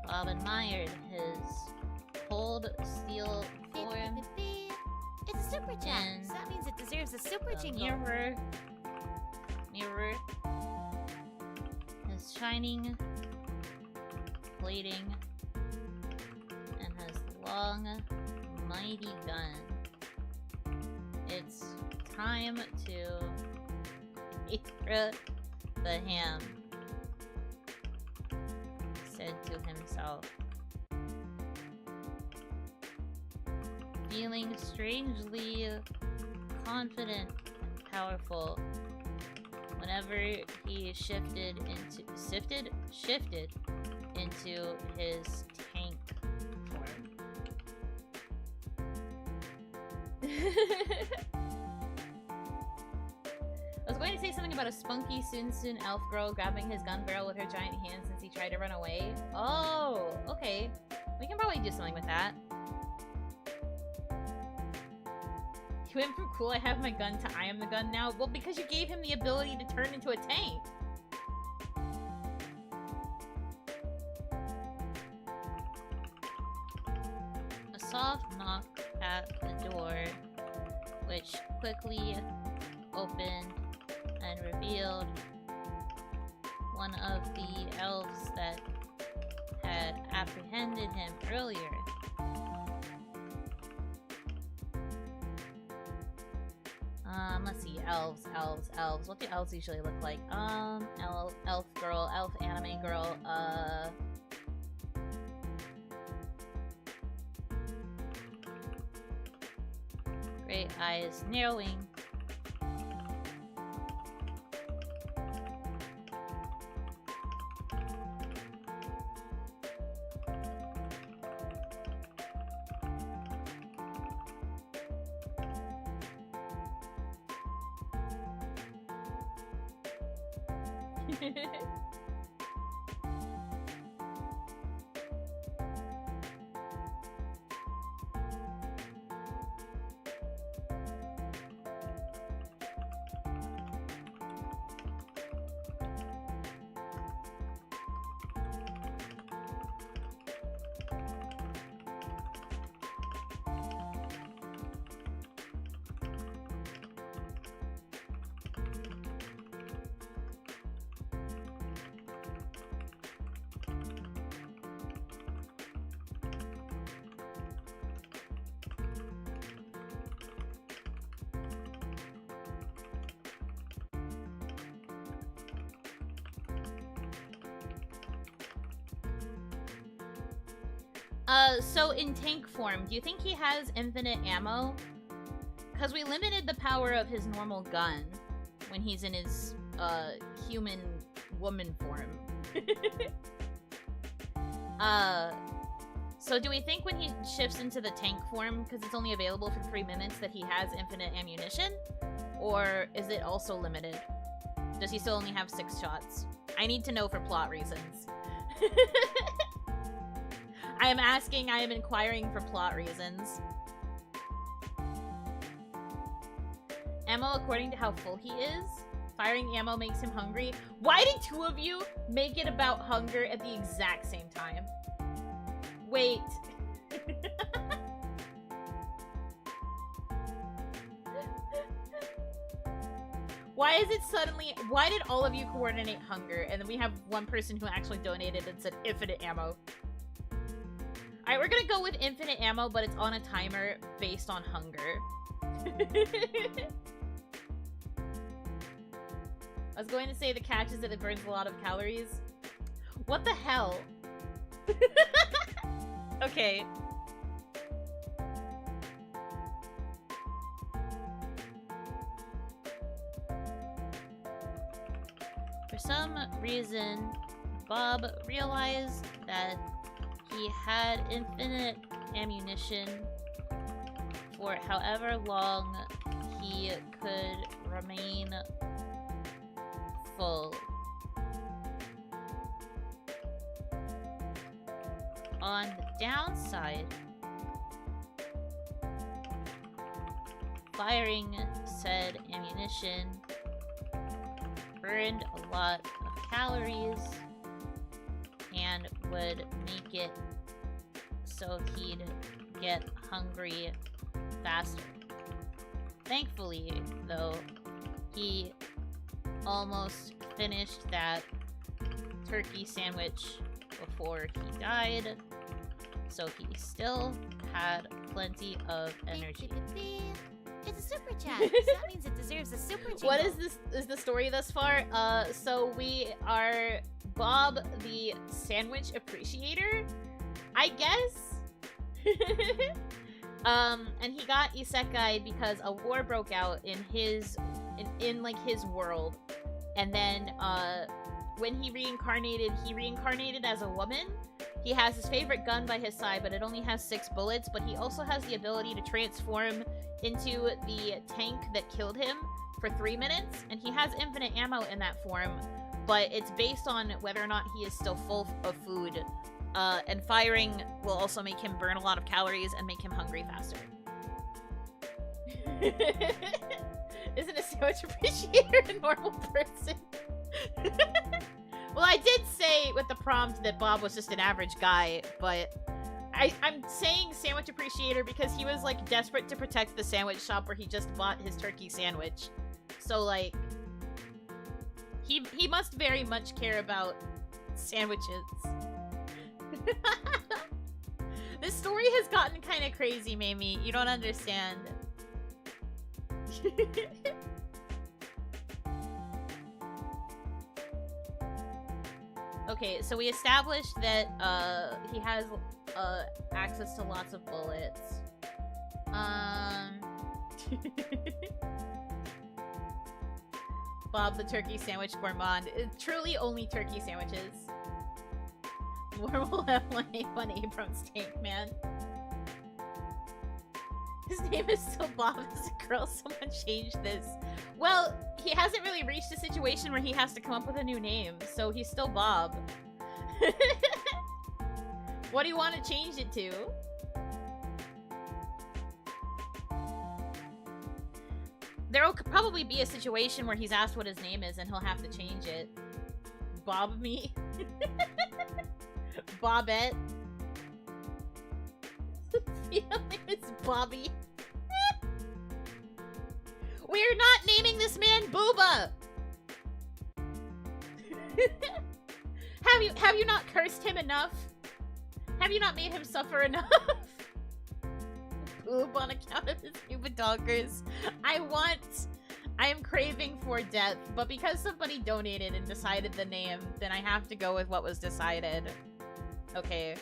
Bob admired his cold steel form. It's a super chat, so that means it deserves a super jingle. Mirror. His shining plating and his long, mighty gun. It's time to the ham said to himself, feeling strangely confident and powerful whenever he shifted into his tank form. I was going to say something about a spunky Soon elf girl grabbing his gun barrel with her giant hands since he tried to run away. Oh, okay. We can probably do something with that. He went from cool, I have my gun, to I am the gun now. Well, because you gave him the ability to turn into a tank. A soft knock at the door, which quickly opened and revealed one of the elves that had apprehended him earlier. Let's see. Elves. What do elves usually look like? Elf girl, elf anime girl, Great eyes, narrowing. So in tank form, do you think he has infinite ammo? Because we limited the power of his normal gun when he's in his, human woman form. So do we think when he shifts into the tank form, because it's only available for 3 minutes, that he has infinite ammunition? Or is it also limited? Does he still only have 6 shots? I need to know for plot reasons. I am asking, I am inquiring for plot reasons. Ammo according to how full he is. Firing ammo makes him hungry. Why did 2 of you make it about hunger at the exact same time? Wait. Why is it suddenly... Why did all of you coordinate hunger? And then we have one person who actually donated and said infinite ammo. Alright, we're gonna go with infinite ammo, but it's on a timer based on hunger. I was going to say the catch is that it burns a lot of calories. What the hell? Okay. For some reason, Bob realized that he had infinite ammunition for however long he could remain full. On the downside, firing said ammunition burned a lot of calories and would make it so he'd get hungry faster. Thankfully, though, he almost finished that turkey sandwich before he died, so he still had plenty of energy. It's a super chat, so that means it deserves a super jingle. What is this? Is the story thus far? So we are Bob the sandwich appreciator, I guess. And he got isekai because a war broke out in his like his world, and then when he reincarnated as a woman. He has his favorite gun by his side, but it only has 6 bullets, but he also has the ability to transform into the tank that killed him for 3 minutes, and he has infinite ammo in that form, but it's based on whether or not he is still full of food, and firing will also make him burn a lot of calories and make him hungry faster. Isn't a sandwich appreciator a normal person? Well, I did say with the prompt that Bob was just an average guy, but I'm saying sandwich appreciator because he was, like, desperate to protect the sandwich shop where he just bought his turkey sandwich. So, like, he must very much care about sandwiches. This story has gotten kind of crazy, Mamie. You don't understand. Okay, so we established that he has access to lots of bullets. Bob the turkey sandwich gourmand. Truly only turkey sandwiches. We'll have one Abram steak, man. His name is still Bob as a girl. Someone changed this. Well, he hasn't really reached a situation where he has to come up with a new name, so he's still Bob. What do you want to change it to? There'll probably be a situation where he's asked what his name is and he'll have to change it. Bob me? Bobette? It's Bobby. We're not naming this man Booba! Have you not cursed him enough? Have you not made him suffer enough? Boob on account of his stupid donkers. I am craving for death, but because somebody donated and decided the name, then I have to go with what was decided. Okay.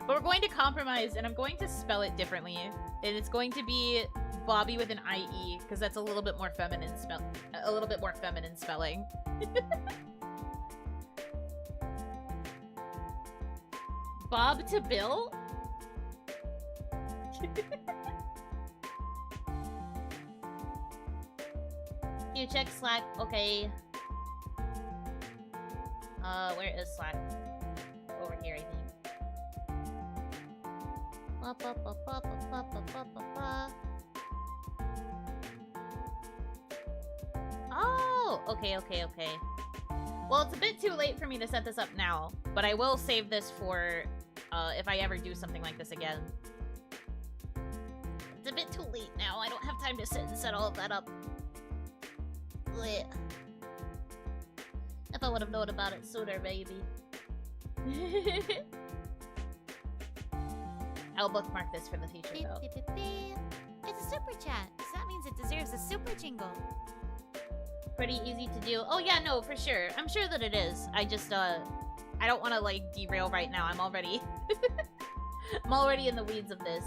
But we're going to compromise, and I'm going to spell it differently. And it's going to be Bobby with an IE, because that's a little bit more feminine spelling. Bob to Bill? You check Slack. Okay. Where is Slack? Over here, I think. Oh, okay. Well, it's a bit too late for me to set this up now, but I will save this for if I ever do something like this again. It's a bit too late now. I don't have time to sit and set all of that up. Blech. If I would have known about it sooner, maybe. I'll bookmark this for the future, though. It's a super chat, so that means it deserves a super jingle. Pretty easy to do. Oh yeah, no, for sure. I'm sure that it is. I just, I don't want to, like, derail right now. I'm already... I'm already in the weeds of this.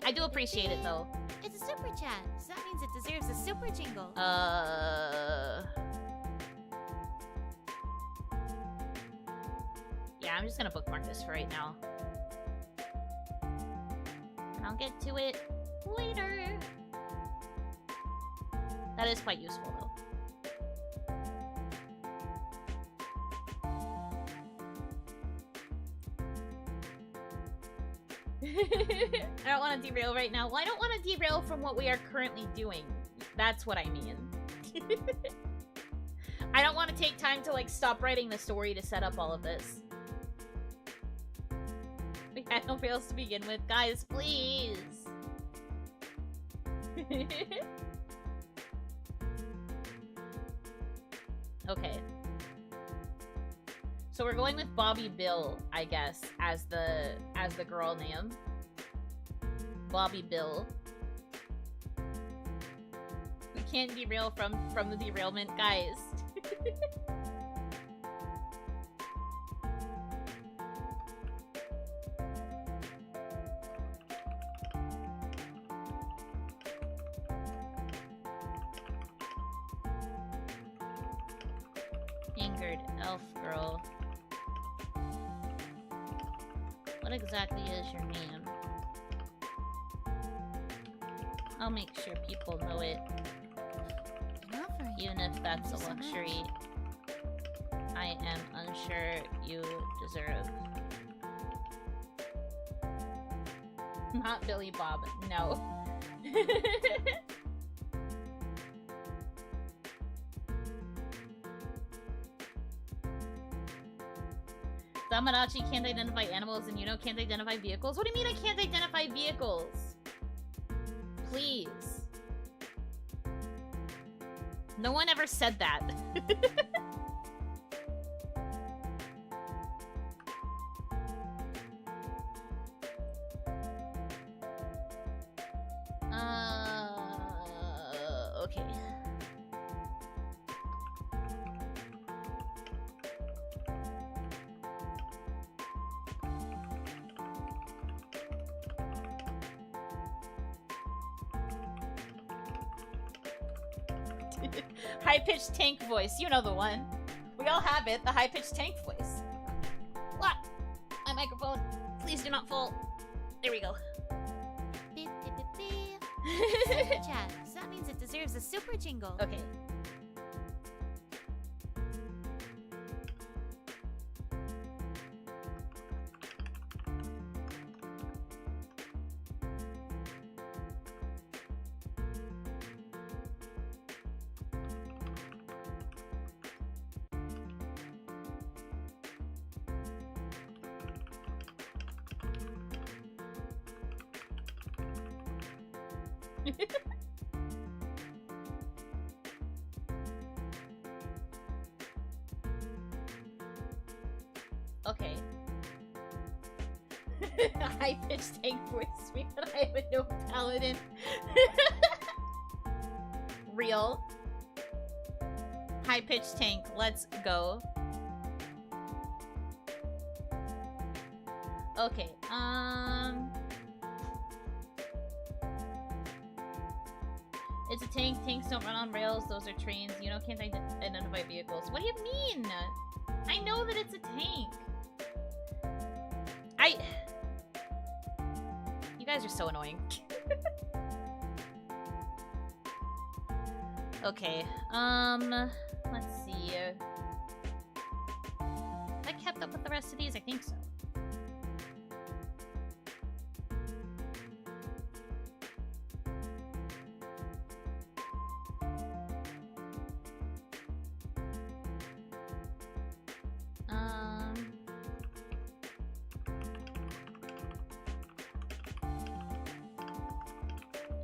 I do appreciate it, though. It's a super chat, so that means it deserves a super jingle. Yeah, I'm just gonna bookmark this for right now. I'll get to it later. That is quite useful, though. I don't want to derail right now. Well, I don't want to derail from what we are currently doing. That's what I mean. I don't want to take time to, like, stop writing the story to set up all of this. We had no fails to begin with. Guys, please! Okay. So we're going with Bobby Bill, I guess, as the girl name. Bobby Bill. We can't derail from the derailment, guys. Angered elf girl. What exactly is your name? I'll make sure people know it. Even if that's a luxury I am unsure you deserve. Not Billy Bob, no. Damarachi can't identify animals and Yuno can't identify vehicles? What do you mean I can't identify vehicles? Please. No one ever said that. High-pitched tank voice. You know the one. We all have it. The high-pitched tank voice. What? My microphone. Please do not fall. There we go. Beep, beep, beep, beep. Super chat. So that means it deserves a super jingle. Okay. Okay. High-pitched tank voice me, but I have a no paladin. Real. High-pitched tank, let's go. Okay, it's a tank. Tanks don't run on rails. Those are trains. You know, can't identify vehicles. What do you mean? I know that it's a tank. You guys are so annoying. Okay, let's see. Have I kept up with the rest of these? I think so.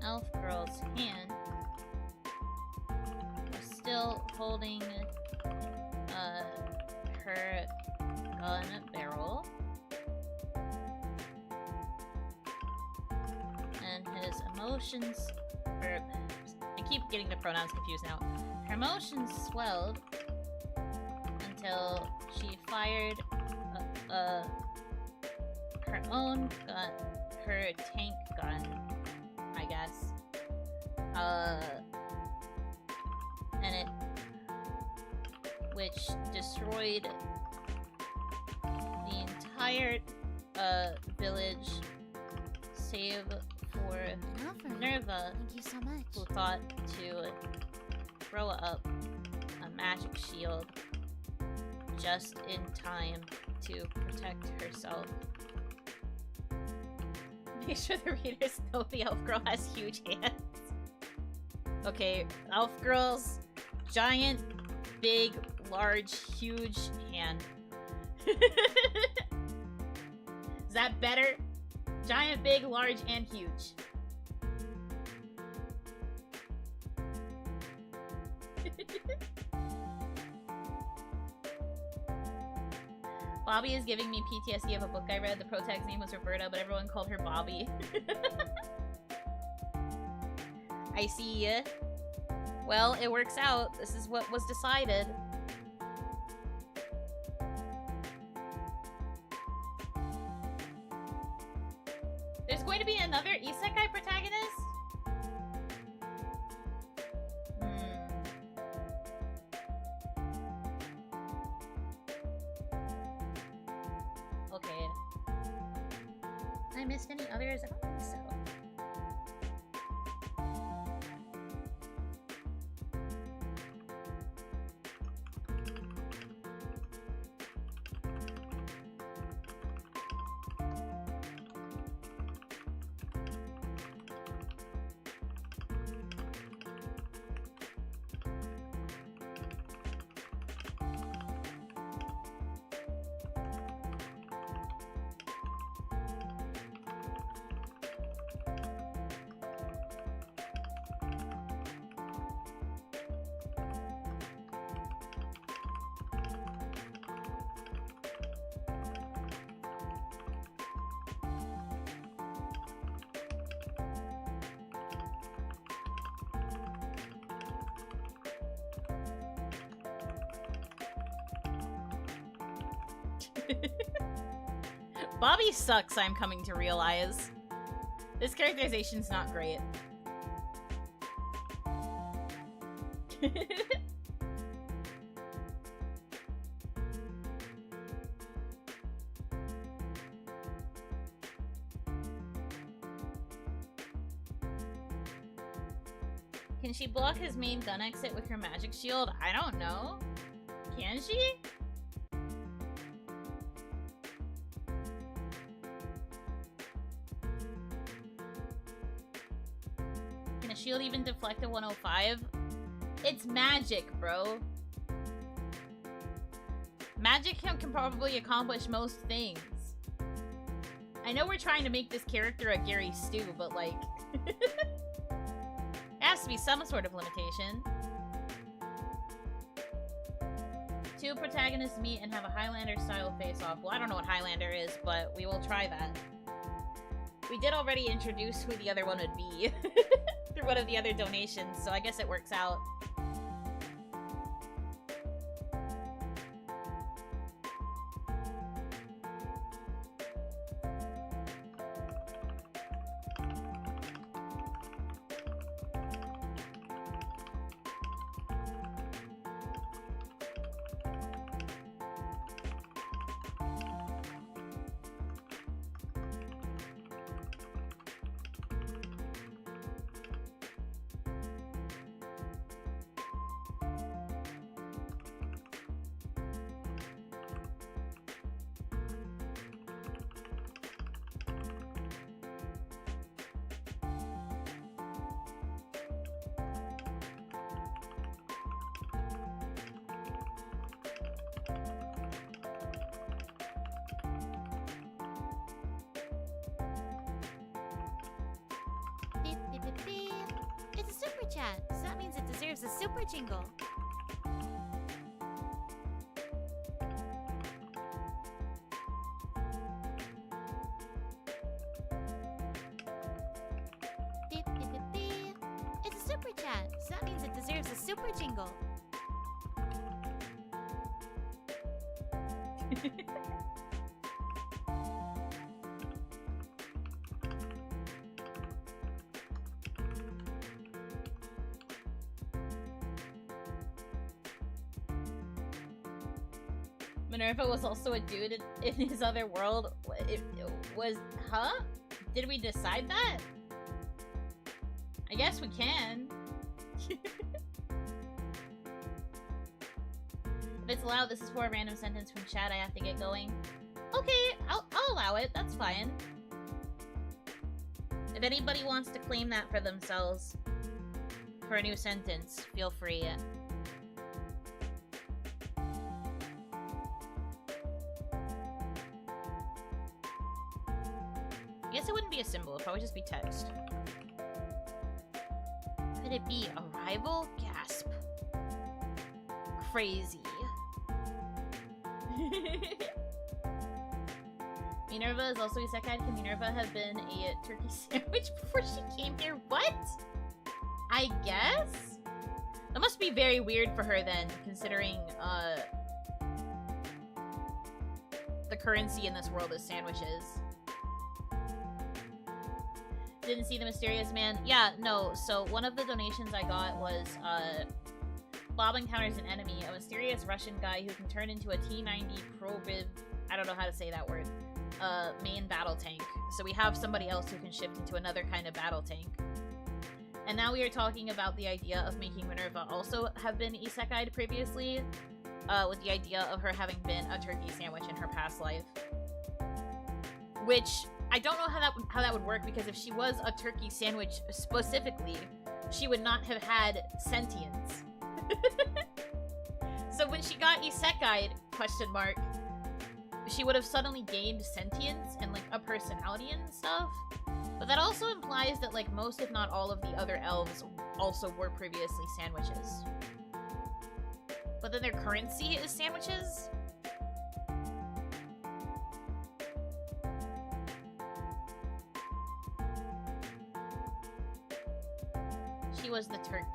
Elf girl's hand. We're still holding her gun barrel. And his emotions, I keep getting the pronouns confused now. Her emotions swelled until she fired her own gun, her tank gun, I guess. And it, which destroyed the entire village, save for Minerva, Thank you so much. who thought to throw up a magic shield just in time to protect herself. Make sure the readers know the elf girl has huge hands. Okay, elf girl's giant, big, large, huge hand. Is that better? Giant, big, large, and huge. Bobby is giving me PTSD of a book I read. The protag's name was Roberta, but everyone called her Bobby. I see. Well, it works out. This is what was decided. There's going to be another isekai protagonist? Okay. I missed any others? I don't think so. Bobby sucks, I'm coming to realize. This characterization's not great. Can she block his main gun exit with her magic shield? I don't know. Can she? Can a shield even deflect a 105? It's magic, bro. Magic can probably accomplish most things. I know we're trying to make this character a Gary Stu, but like... there has to be some sort of limitation. Two protagonists meet and have a Highlander-style face-off. Well, I don't know what Highlander is, but we will try that. We did already introduce who the other one would be through one of the other donations, so I guess it works out. It's a super chat, so that means it deserves a super jingle. It's a super chat, so that means it deserves a super jingle. Minerva was also a dude in his other world. It was... Huh? Did we decide that? I guess we can. If it's allowed, this is for a random sentence from chat. I have to get going. Okay, I'll allow it. That's fine. If anybody wants to claim that for themselves for a new sentence, feel free. I guess it wouldn't be a symbol, it'd probably just be text. Could it be a rival? Gasp. Crazy. Minerva is also isekai. Can Minerva have been a turkey sandwich before she came here? What? I guess? That must be very weird for her then, considering, the currency in this world is sandwiches. Didn't see the mysterious man. Yeah, no, so one of the donations I got was, Bob encounters an enemy, a mysterious Russian guy who can turn into a T-90 Proviv, I don't know how to say that word, main battle tank. So we have somebody else who can shift into another kind of battle tank. And now we are talking about the idea of making Minerva also have been isekai'd previously, with the idea of her having been a turkey sandwich in her past life. Which... I don't know how that would work, because if she was a turkey sandwich specifically, she would not have had sentience. So when she got isekai'd, question mark, she would have suddenly gained sentience and like a personality and stuff. But that also implies that like most, if not all, of the other elves also were previously sandwiches. But then their currency is sandwiches? She was the turkey.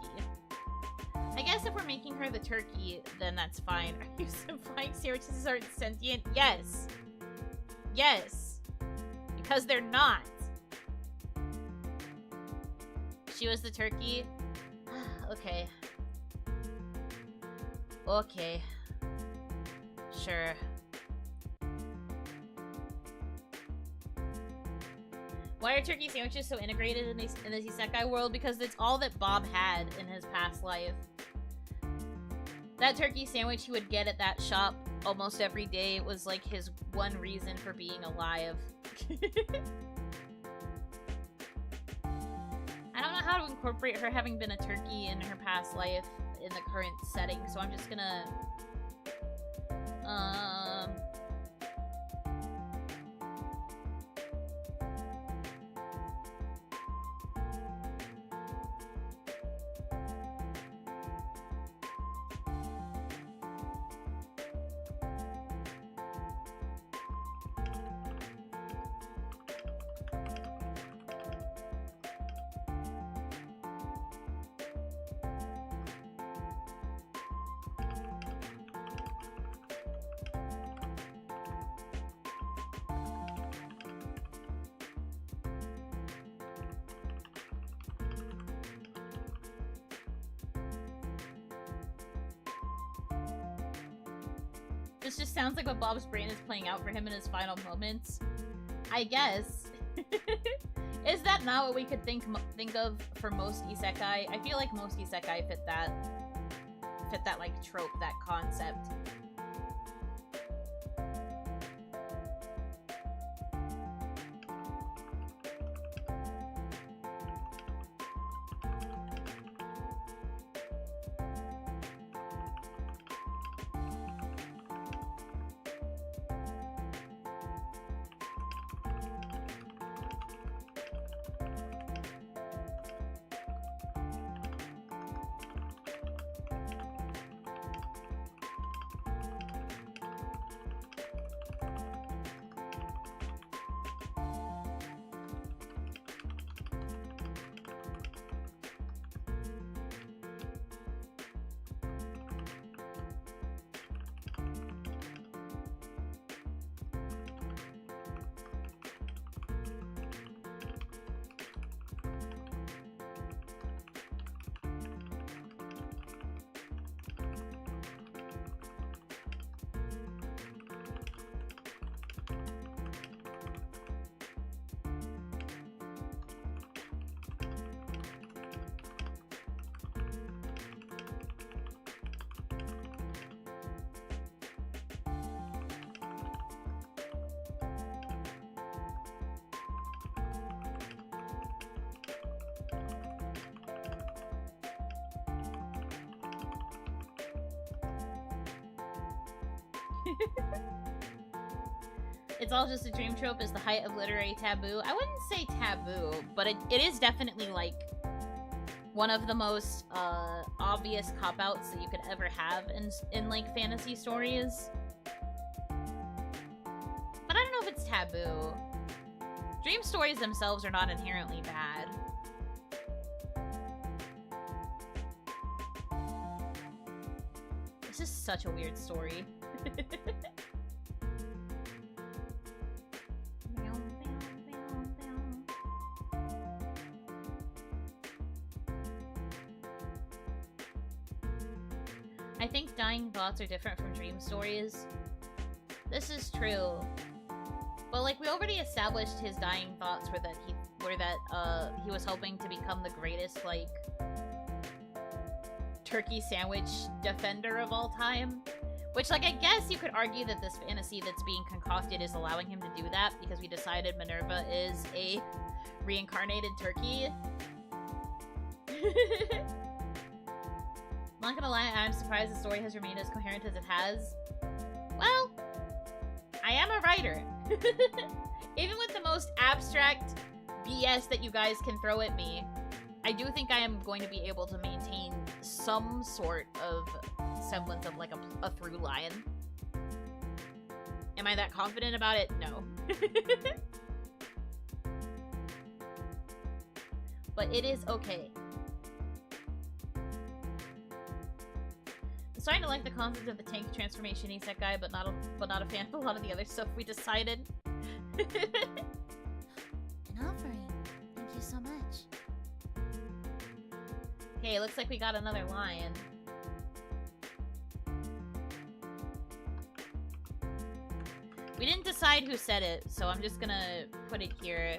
I guess if we're making her the turkey, then that's fine. Are you implying sandwiches aren't sentient? Yes. Yes. Because they're not. She was the turkey? Okay. Okay. Sure. Why are turkey sandwiches so integrated in this isekai world? Because it's all that Bob had in his past life. That turkey sandwich he would get at that shop almost every day was like his one reason for being alive. I don't know how to incorporate her having been a turkey in her past life in the current setting, so I'm just gonna... This just sounds like what Bob's brain is playing out for him in his final moments. I guess. Is that not what we could think of for most isekai? I feel like most isekai fit that like trope, that concept. It's all just a dream trope is the height of literary taboo. I wouldn't say taboo, but it is definitely like one of the most obvious cop-outs that you could ever have in like fantasy stories. But I don't know if it's taboo. Dream stories themselves are not inherently bad. This is such a weird story. I think dying thoughts are different from dream stories. This is true. But like we already established his dying thoughts were that he was hoping to become the greatest like turkey sandwich defender of all time. Which like I guess you could argue that this fantasy that's being concocted is allowing him to do that because we decided Minerva is a reincarnated turkey. I'm not gonna lie, I'm surprised the story has remained as coherent as it has. Well, I am a writer. Even with the most abstract BS that you guys can throw at me, I do think I am going to be able to maintain some sort of semblance of like a through line. Am I that confident about it? No. But it is okay. I'm starting to like the concept of the tank transformation isekai, but not a fan of a lot of the other stuff we decided. An offering. Thank you so much. Okay, looks like we got another lion. We didn't decide who said it, so I'm just gonna put it here.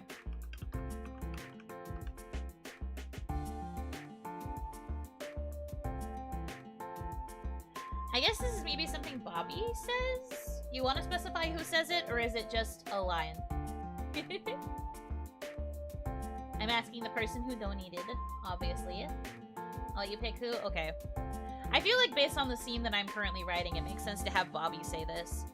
I guess this is maybe something Bobby says? You want to specify who says it, or is it just a line? I'm asking the person who donated, obviously. Oh, you pick who? Okay. I feel like based on the scene that I'm currently writing, it makes sense to have Bobby say this.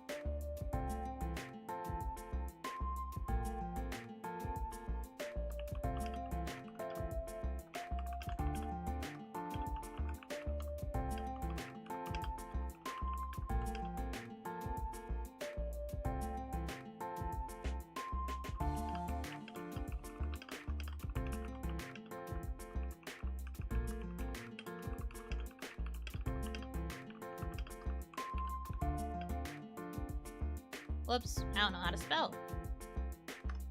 Whoops, I don't know how to spell.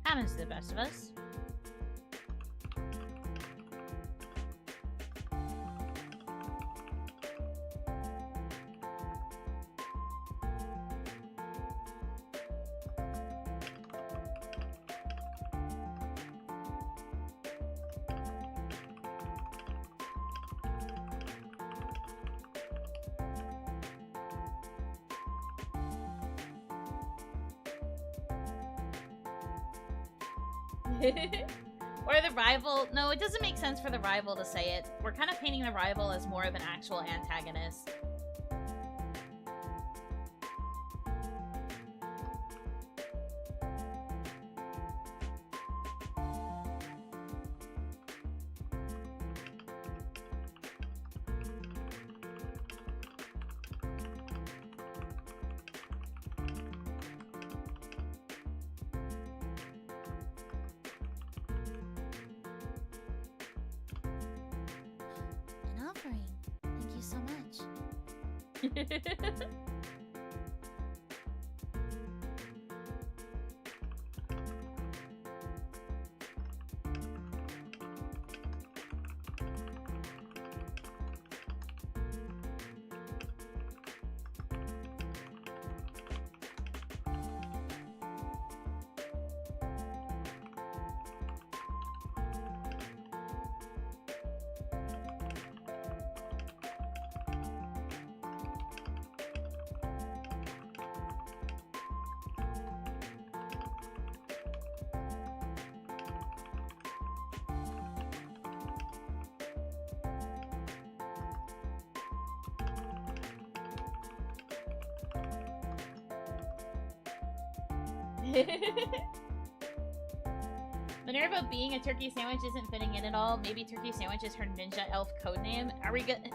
Happens to the best of us. Or the rival. No, it doesn't make sense for the rival to say it. We're kind of painting the rival as more of an actual antagonist. An offering. Thank you so much. Minerva being a turkey sandwich isn't fitting in at all. Maybe turkey sandwich is her ninja elf codename. Are we good?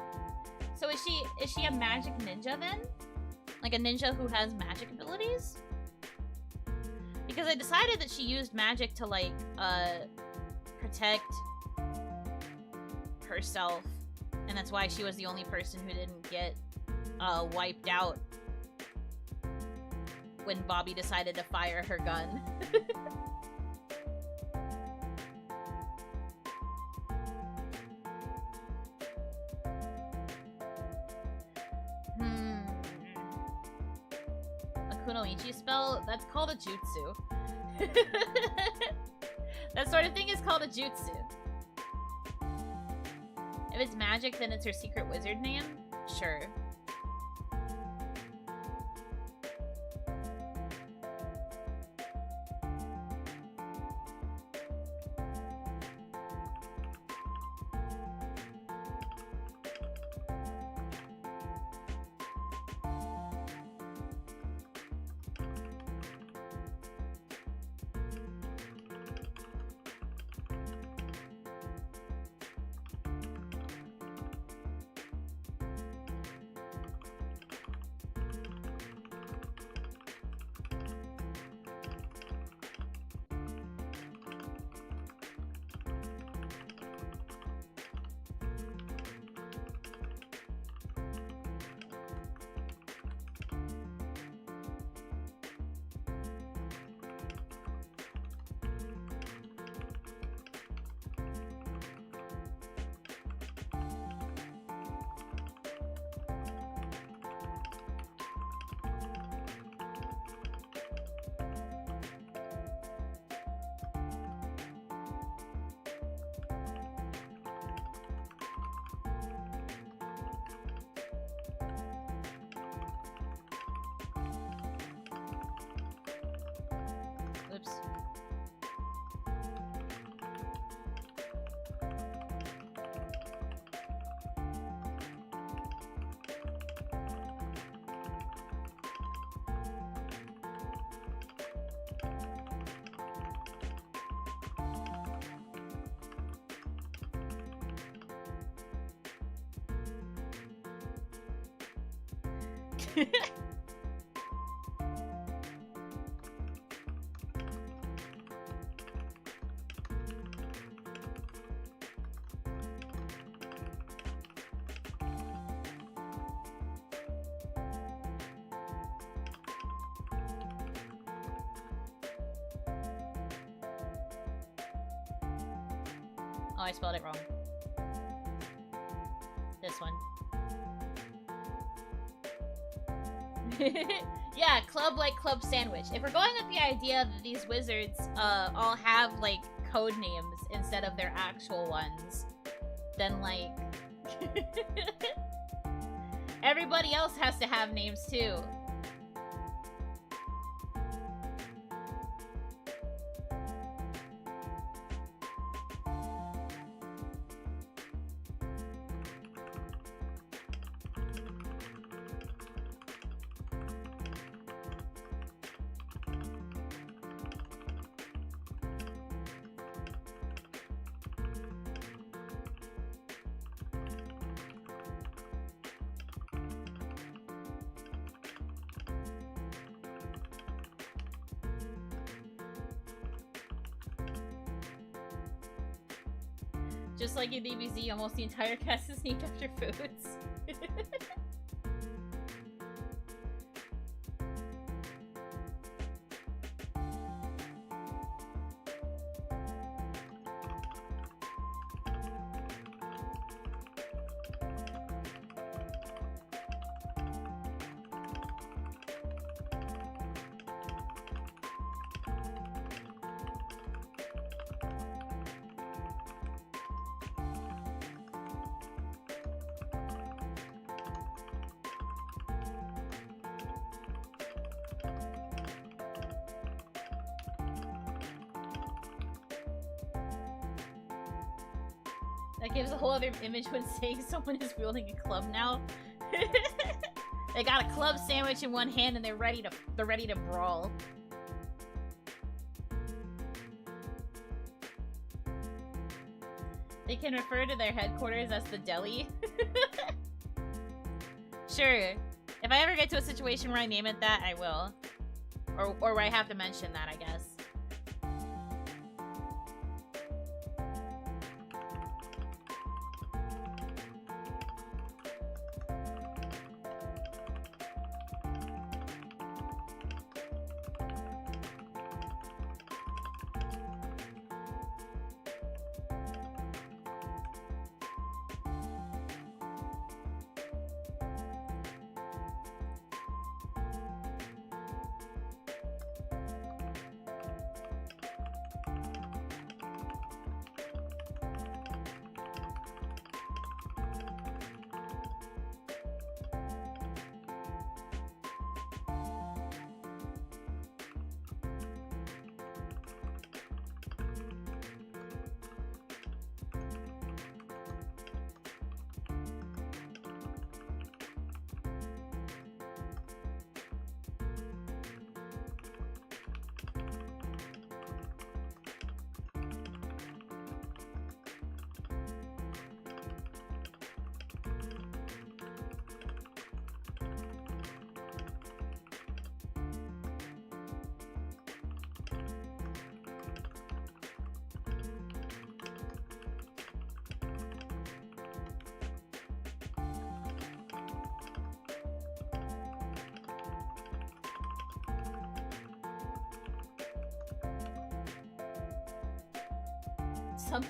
So is she a magic ninja then? Like a ninja who has magic abilities? Because I decided that she used magic to like protect herself, and that's why she was the only person who didn't get wiped out when Bobby decided to fire her gun. A kunoichi spell? That's called a jutsu. That sort of thing is called a jutsu. If it's magic, then it's her secret wizard name? Sure. Oh, I spelled it wrong. This one. Yeah, club like club sandwich. If we're going with the idea that these wizards all have like code names instead of their actual ones, then like everybody else has to have names too. Just like in DBZ, almost the entire cast is named after foods. That gives a whole other image when saying someone is wielding a club now. They got a club sandwich in one hand and they're ready to brawl. They can refer to their headquarters as the deli. Sure. If I ever get to a situation where I name it that, I will. Or where I have to mention that, I guess.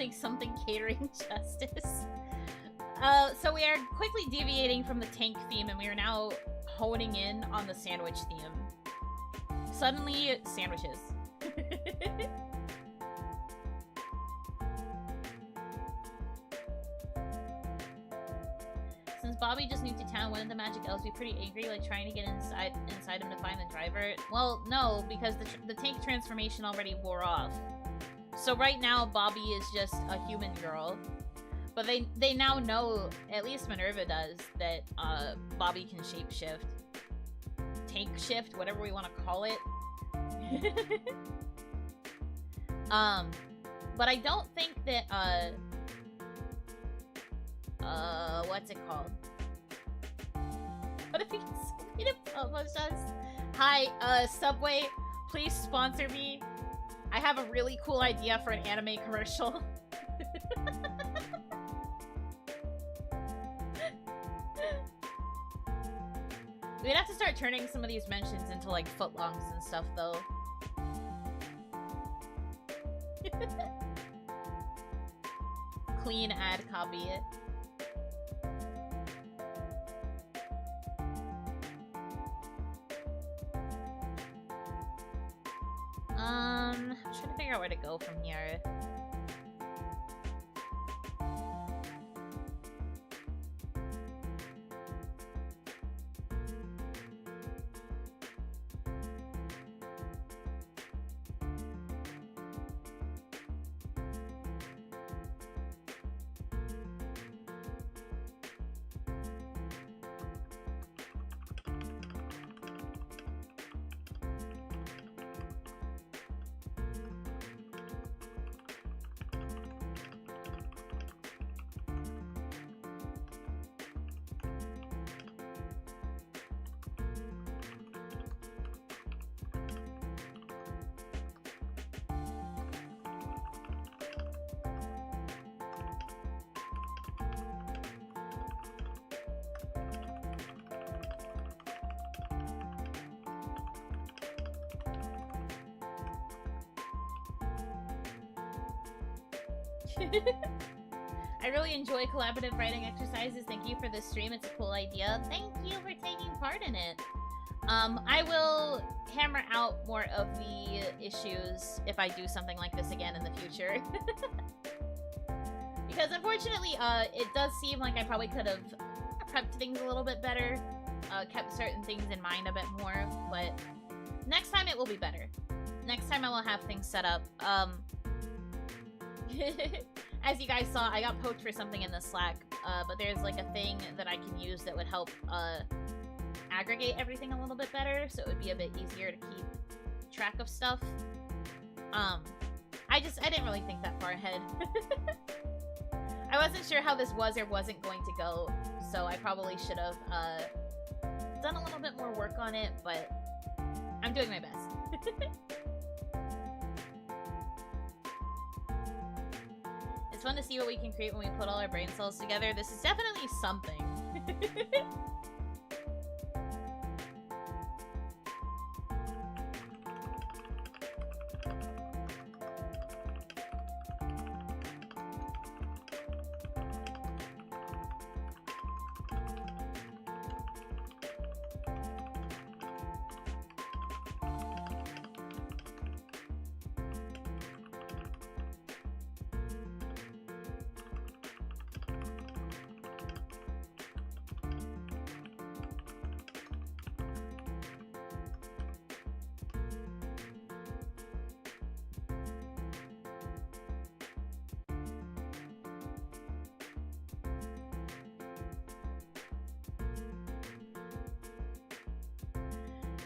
Something catering justice. So we are quickly deviating from the tank theme and we are now honing in on the sandwich theme. Suddenly, sandwiches. Since Bobby just moved to town, wouldn't the magic elves be pretty angry, like trying to get inside him to find the driver? Well, no, because the tank transformation already wore off. So right now, Bobby is just a human girl. But they now know, at least Minerva does, that Bobby can shapeshift. Tank shift, whatever we want to call it. But I don't think that, what's it called? What if he's going to publish us? Hi, Subway, please sponsor me. I have a really cool idea for an anime commercial. We'd have to start turning some of these mentions into, like, footlongs and stuff, though. Clean ad copy. I'm trying to figure out where to go from here. I really enjoy collaborative writing exercises. Thank you for this stream. It's a cool idea. Thank you for taking part in it. I will hammer out more of the issues if I do something like this again in the future. Because unfortunately, it does seem like I probably could have prepped things a little bit better, kept certain things in mind a bit more, but next time it will be better. Next time I will have things set up. As you guys saw, I got poked for something in the Slack, but there's like a thing that I can use that would help aggregate everything a little bit better, so it would be a bit easier to keep track of stuff. I didn't really think that far ahead. I wasn't sure how this was or wasn't going to go, so I probably should have done a little bit more work on it, but I'm doing my best. It's fun to see what we can create when we put all our brain cells together. This is definitely something.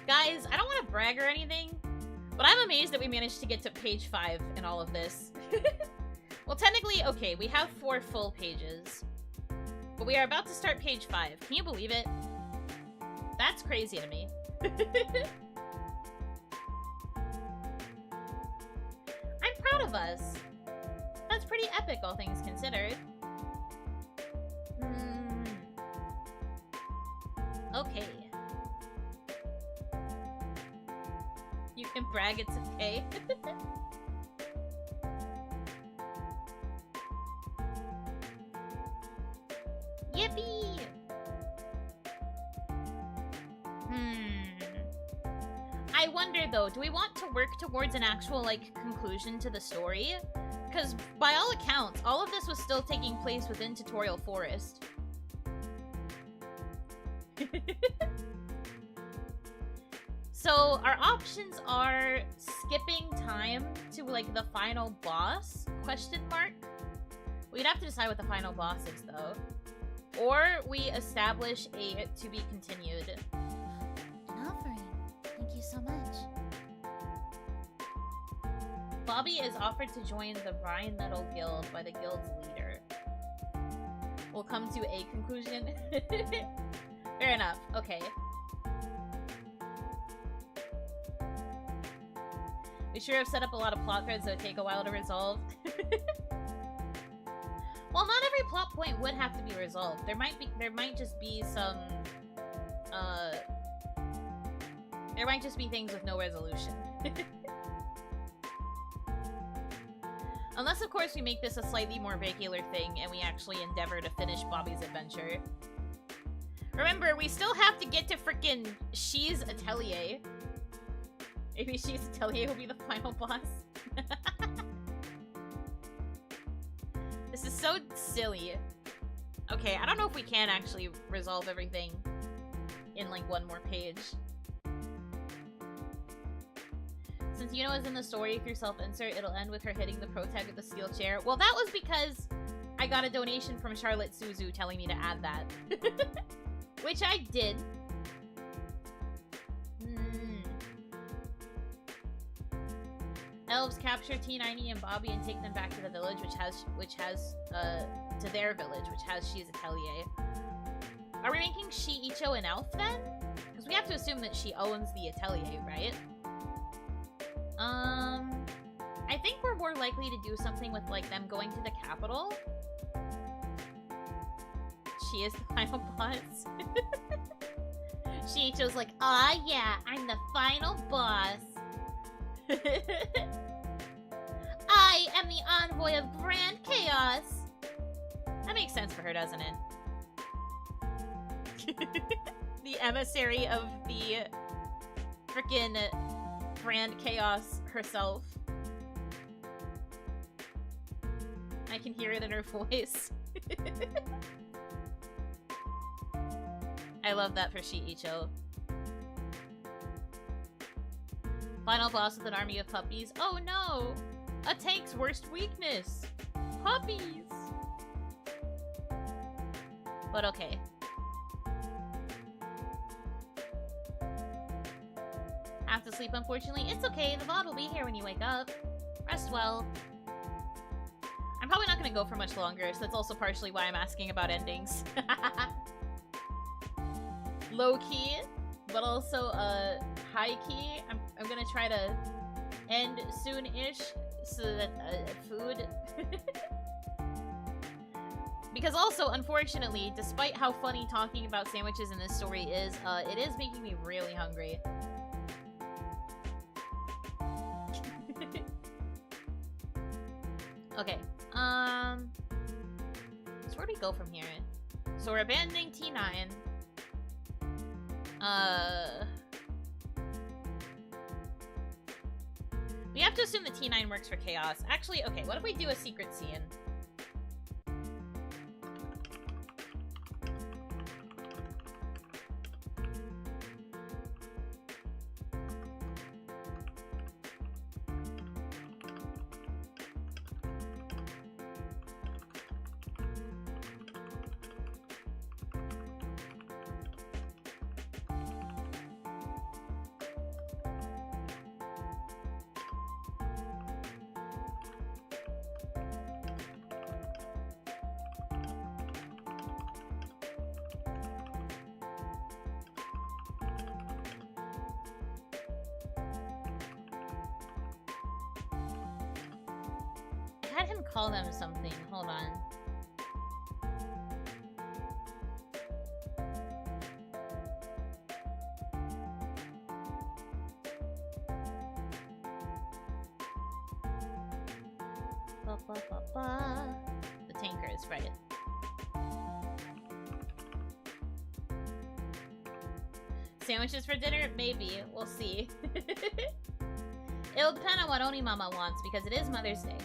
Guys, I don't want to brag or anything, but I'm amazed that we managed to get to page 5 in all of this. Well, technically, okay, we have 4 full pages, but we are about to start page 5. Can you believe it? That's crazy to me. I'm proud of us. That's pretty epic, all things considered. Okay. You can brag, it's okay. Yippee! I wonder though, do we want to work towards an actual, like, conclusion to the story? Because by all accounts, all of this was still taking place within Tutorial Forest. So our options are skipping time to, like, the final boss, question mark. We'd have to decide what the final boss is, though. Or we establish a to be continued. An offering. Thank you so much. Bobby is offered to join the Rhine Metal Guild by the guild's leader. We'll come to a conclusion. Fair enough. Okay. We sure have set up a lot of plot threads that would take a while to resolve. Well, not every plot point would have to be resolved. There might just be some, there might just be things with no resolution. Unless, of course, we make this a slightly more regular thing and we actually endeavor to finish Bobby's adventure. Remember, we still have to get to frickin' She's Atelier. Maybe She's Atelier will be the final boss. This is so silly. Okay, I don't know if we can actually resolve everything in, like, one more page. Since Yuno is in the story through self-insert, it'll end with her hitting the pro tag with the steel chair. Well, that was because I got a donation from Charlotte Suzu telling me to add that. Which I did. Elves capture T90 and Bobby and take them back to the village, which has to their village, which has She's Atelier. Are we making Shiicho an elf then? Because we have to assume that she owns the atelier, right? I think we're more likely to do something with, like, them going to the capital. She is the final boss. Shiicho's like, aw yeah, I'm the final boss. I am the envoy of grand chaos. That makes sense for her, doesn't it? The emissary of the frickin' grand chaos herself. I can hear it in her voice. I love that for Shiicho. Final boss with an army of puppies. Oh no! A tank's worst weakness! Puppies! But okay. Have to sleep, unfortunately. It's okay, the VOD will be here when you wake up. Rest well. I'm probably not gonna go for much longer, so that's also partially why I'm asking about endings. Low-key, but also, high-key. I'm gonna try to end soon-ish, so that, food... Because also, unfortunately, despite how funny talking about sandwiches in this story is, it is making me really hungry. Okay, so where do we go from here? So we're abandoning T9. We have to assume that T9 works for chaos. Actually, okay, what if we do a secret scene? I had him call them something. Hold on. Ba, ba, ba, ba. The tankers, right? Sandwiches for dinner? Maybe. We'll see. It'll depend on what Onimama wants, because it is Mother's Day.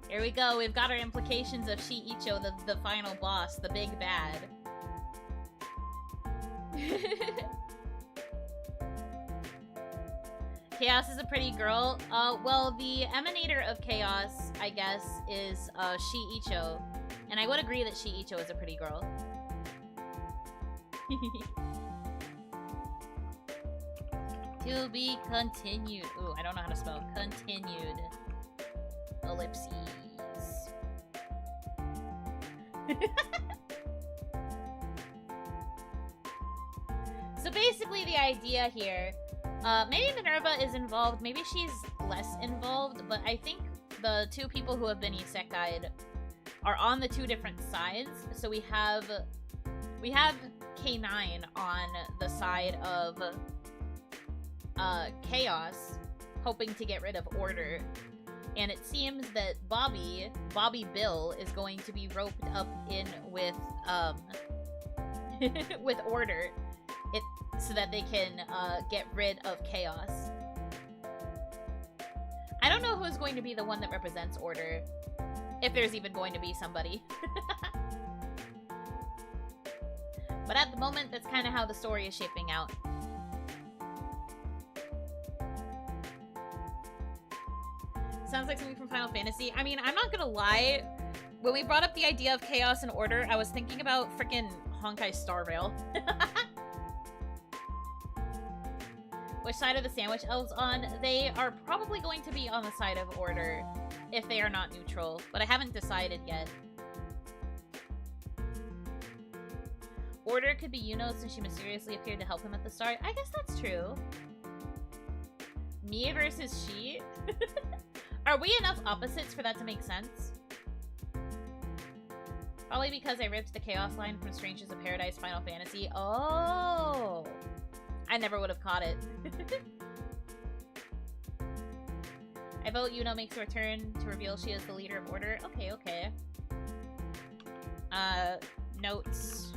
Here we go. We've got our implications of Shiicho, the final boss, the big bad. Chaos is a pretty girl. Well, the emanator of chaos, I guess, is Shiicho. And I would agree that Shiicho is a pretty girl. To be continued. Ooh, I don't know how to spell continued. Ellipses. So basically the idea here, maybe Minerva is involved, maybe she's less involved, but I think the two people who have been isekai'd are on the two different sides. So we have K9 on the side of chaos, hoping to get rid of order. And it seems that Bobby Bill is going to be roped up in with with order, so that they can get rid of chaos. I don't know who's going to be the one that represents order, if there's even going to be somebody. But at the moment, that's kind of how the story is shaping out. Sounds like something from Final Fantasy. I mean, I'm not gonna lie. When we brought up the idea of chaos and order, I was thinking about frickin' Honkai Star Rail. Which side are the sandwich elves on? They are probably going to be on the side of order, if they are not neutral. But I haven't decided yet. Order could be Yuno since she mysteriously appeared to help him at the start. I guess that's true. Me versus she? Are we enough opposites for that to make sense? Probably because I ripped the Chaos line from Strangers of Paradise Final Fantasy. Oh! I never would have caught it. I vote Yuno makes a return to reveal she is the leader of Order. Okay, okay. Notes.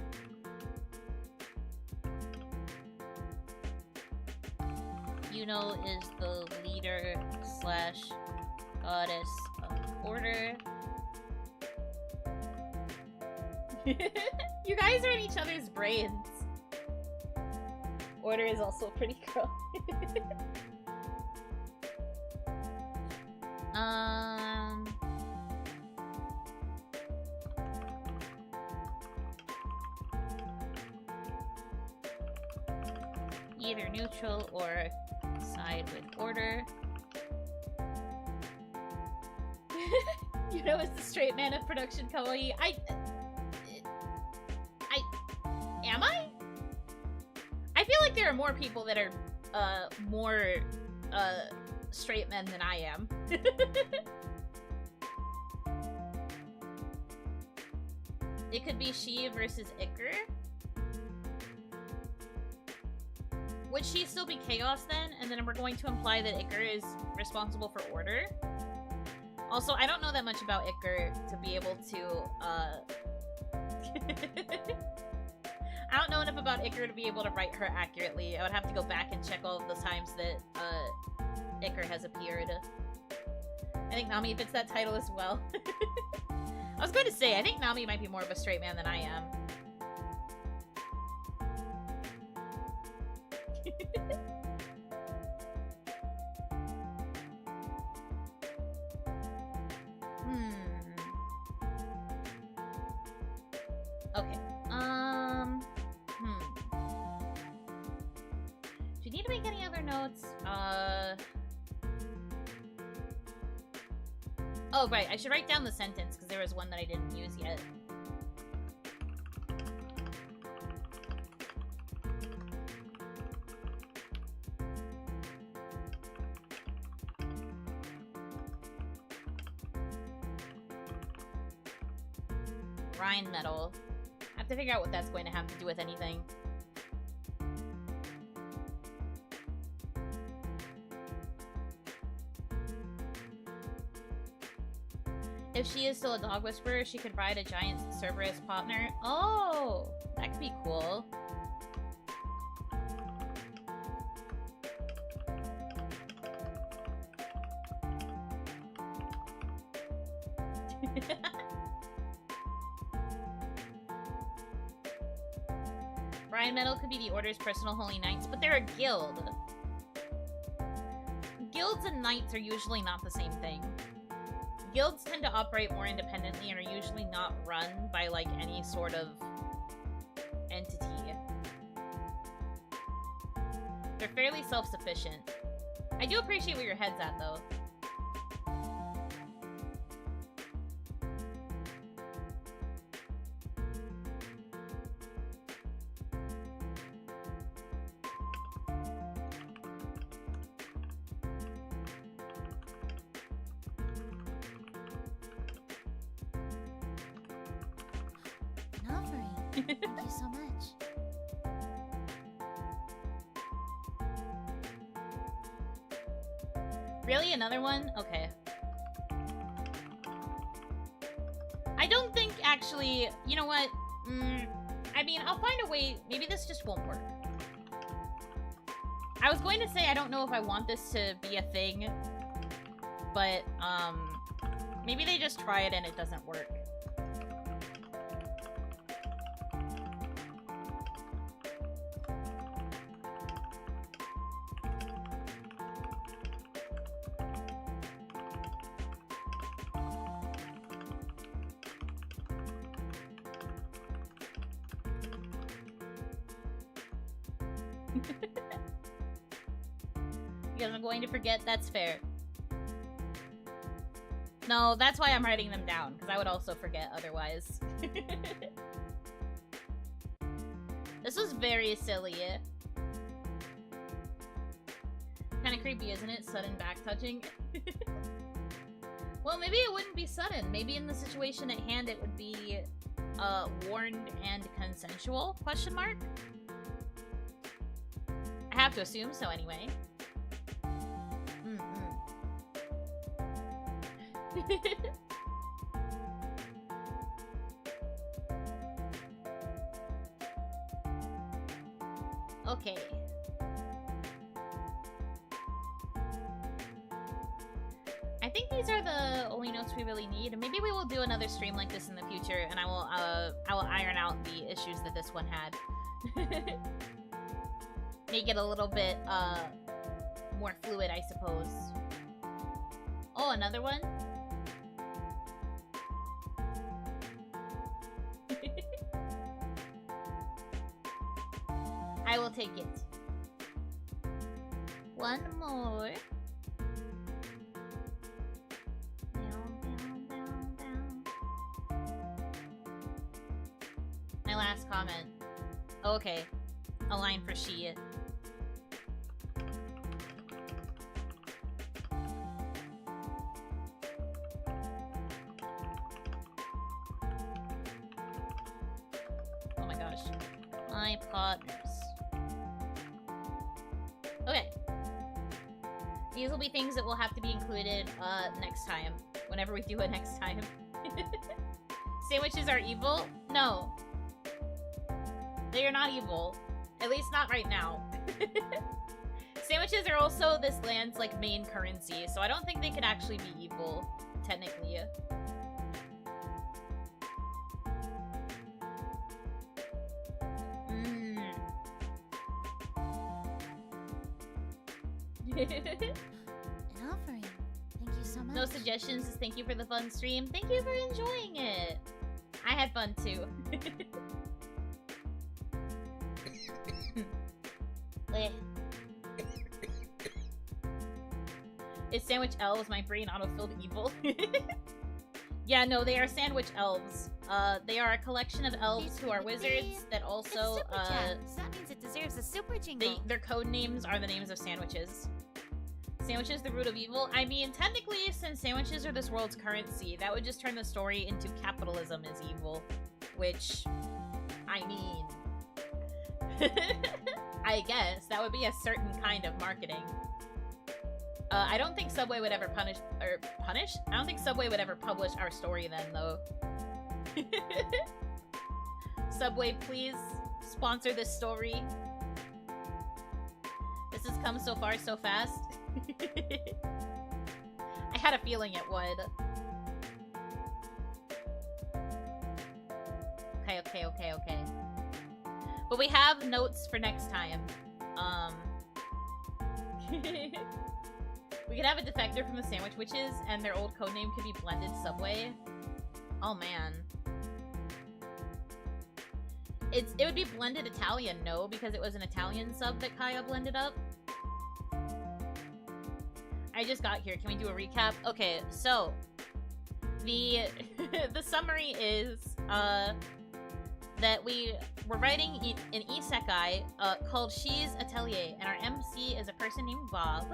Yuno is the leader / goddess of Order. You guys are in each other's brains. Order is also a pretty girl. Either neutral or side with Order. You know, it's the straight man of production kawaii. Am I? I feel like there are more people that are, more, straight men than I am. It could be she versus Iker. Would she still be Chaos then? And then we're going to imply that Iker is responsible for Order? Also, I don't know that much about Iker to be able to, I don't know enough about Iker to be able to write her accurately. I would have to go back and check all of the times that, Iker has appeared. I think Nami fits that title as well. I was going to say, I think Nami might be more of a straight man than I am. Okay. Do you need to make any other notes? Oh, right. I should write down the sentence, because there was one that I didn't use yet. Rhine metal. I have to figure out what that's going to have to do with anything. If she is still a dog whisperer, she could ride a giant Cerberus partner. Oh! That could be cool. Brian Metal could be the Order's personal holy knights, but they're a guild. Guilds and knights are usually not the same thing. Guilds tend to operate more independently and are usually not run by, like, any sort of entity. They're fairly self-sufficient. I do appreciate where your head's at, though. An offering. Thank you so much. Really? Another one? Okay. I don't think, actually... You know what? I mean, I'll find a way... Maybe this just won't work. I was going to say I don't know if I want this to be a thing. But, maybe they just try it and it doesn't work. Because I'm going to forget, that's fair. No, that's why I'm writing them down, because I would also forget otherwise. This was very silly. Kind of creepy, isn't it? Sudden back touching. Well, maybe it wouldn't be sudden. Maybe in the situation at hand it would be warned and consensual? Question mark? I have to assume so anyway. Okay. I think these are the only notes we really need. Maybe we will do another stream like this in the future, and I will iron out the issues that this one had. Make it a little bit more fluid, I suppose. Oh, another one? I will take it. One more. My last comment. Oh, okay. A line for she. Oh my gosh. My partners. Okay. These will be things that will have to be included next time. Whenever we do it next time. Sandwiches are evil? No. They are not evil. At least not right now. Sandwiches are also this land's, like, main currency, so I don't think they could actually be evil, technically. An offering. Thank you so much. No suggestions, just thank you for the fun stream. Thank you for enjoying it. I had fun too. Is sandwich elves my brain auto-filled evil? Yeah, no, they are sandwich elves. They are a collection of elves who are wizards that also, So that means it deserves a super jingle. their code names are the names of sandwiches. Sandwiches, the root of evil? I mean, technically, since sandwiches are this world's currency, that would just turn the story into capitalism is evil. Which, I mean... I guess. That would be a certain kind of marketing. I don't think Subway would ever punish? I don't think Subway would ever publish our story then, though. Subway, please sponsor this story. This has come so far so fast. I had a feeling it would. Okay. But we have notes for next time. We could have a defector from the Sandwich Witches, and their old codename could be Blended Subway. Oh man. It would be Blended Italian, no, because it was an Italian sub that Kaya blended up. I just got here. Can we do a recap? Okay, so the the summary is that we're writing an isekai called She's Atelier, and our MC is a person named Bob.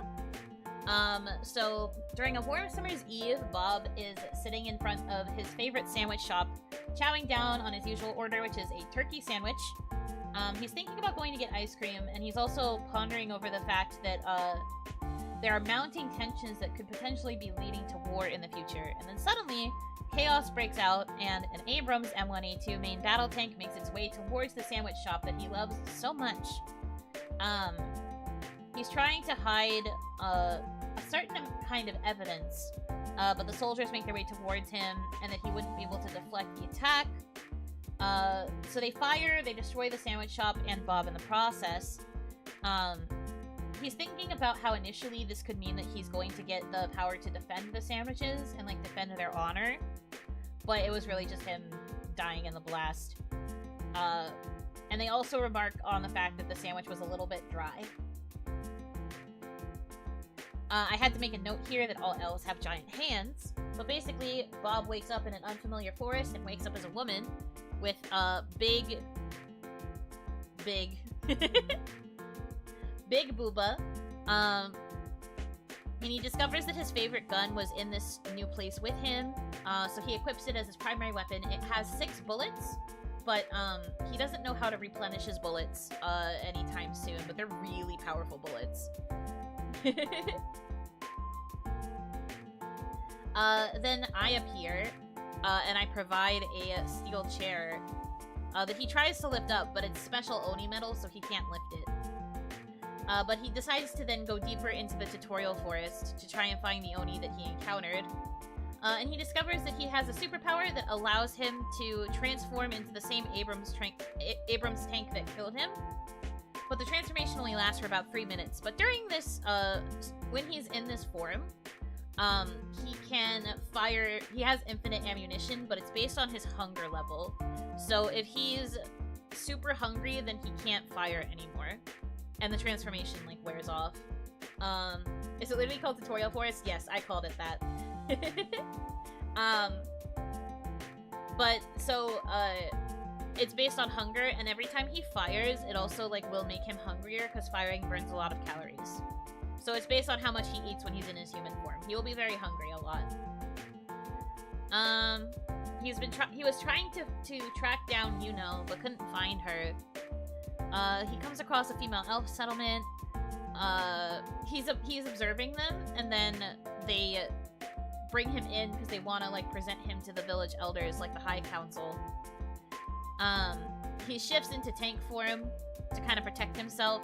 So during a warm summer's eve, Bob is sitting in front of his favorite sandwich shop, chowing down on his usual order, which is a turkey sandwich. He's thinking about going to get ice cream, and he's also pondering over the fact that there are mounting tensions that could potentially be leading to war in the future. And then suddenly, chaos breaks out, and an Abrams M1A2 main battle tank makes its way towards the sandwich shop that he loves so much. He's trying to hide a certain kind of evidence, but the soldiers make their way towards him, and that he wouldn't be able to deflect the attack. So they fire, they destroy the sandwich shop and Bob in the process. He's thinking about how initially this could mean that he's going to get the power to defend the sandwiches and, like, defend their honor, but it was really just him dying in the blast. And they also remark on the fact that the sandwich was a little bit dry. I had to make a note here that all elves have giant hands, but basically, Bob wakes up in an unfamiliar forest and wakes up as a woman with big booba. And he discovers that his favorite gun was in this new place with him, so he equips it as his primary weapon. It has 6 bullets, but he doesn't know how to replenish his bullets anytime soon, but they're really powerful bullets. Then I appear, and I provide a steel chair that he tries to lift up, but it's special Oni metal, so he can't lift it. But he decides to then go deeper into the tutorial forest to try and find the Oni that he encountered. And he discovers that he has a superpower that allows him to transform into the same Abrams tank that killed him. But the transformation only lasts for about 3 minutes. But during this, when he's in this form, he can fire. He has infinite ammunition, but it's based on his hunger level. So if he's super hungry, then he can't fire anymore, and the transformation, like, wears off. Is it literally called Tutorial Forest? Yes, I called it that. But so it's based on hunger, and every time he fires, it also, like, will make him hungrier because firing burns a lot of calories. So it's based on how much he eats when he's in his human form. He will be very hungry a lot. He was trying to track down Yuno, but couldn't find her. He comes across a female elf settlement. He's observing them, and then they bring him in because they want to, like, present him to the village elders, like the High Council. He shifts into tank form to kind of protect himself.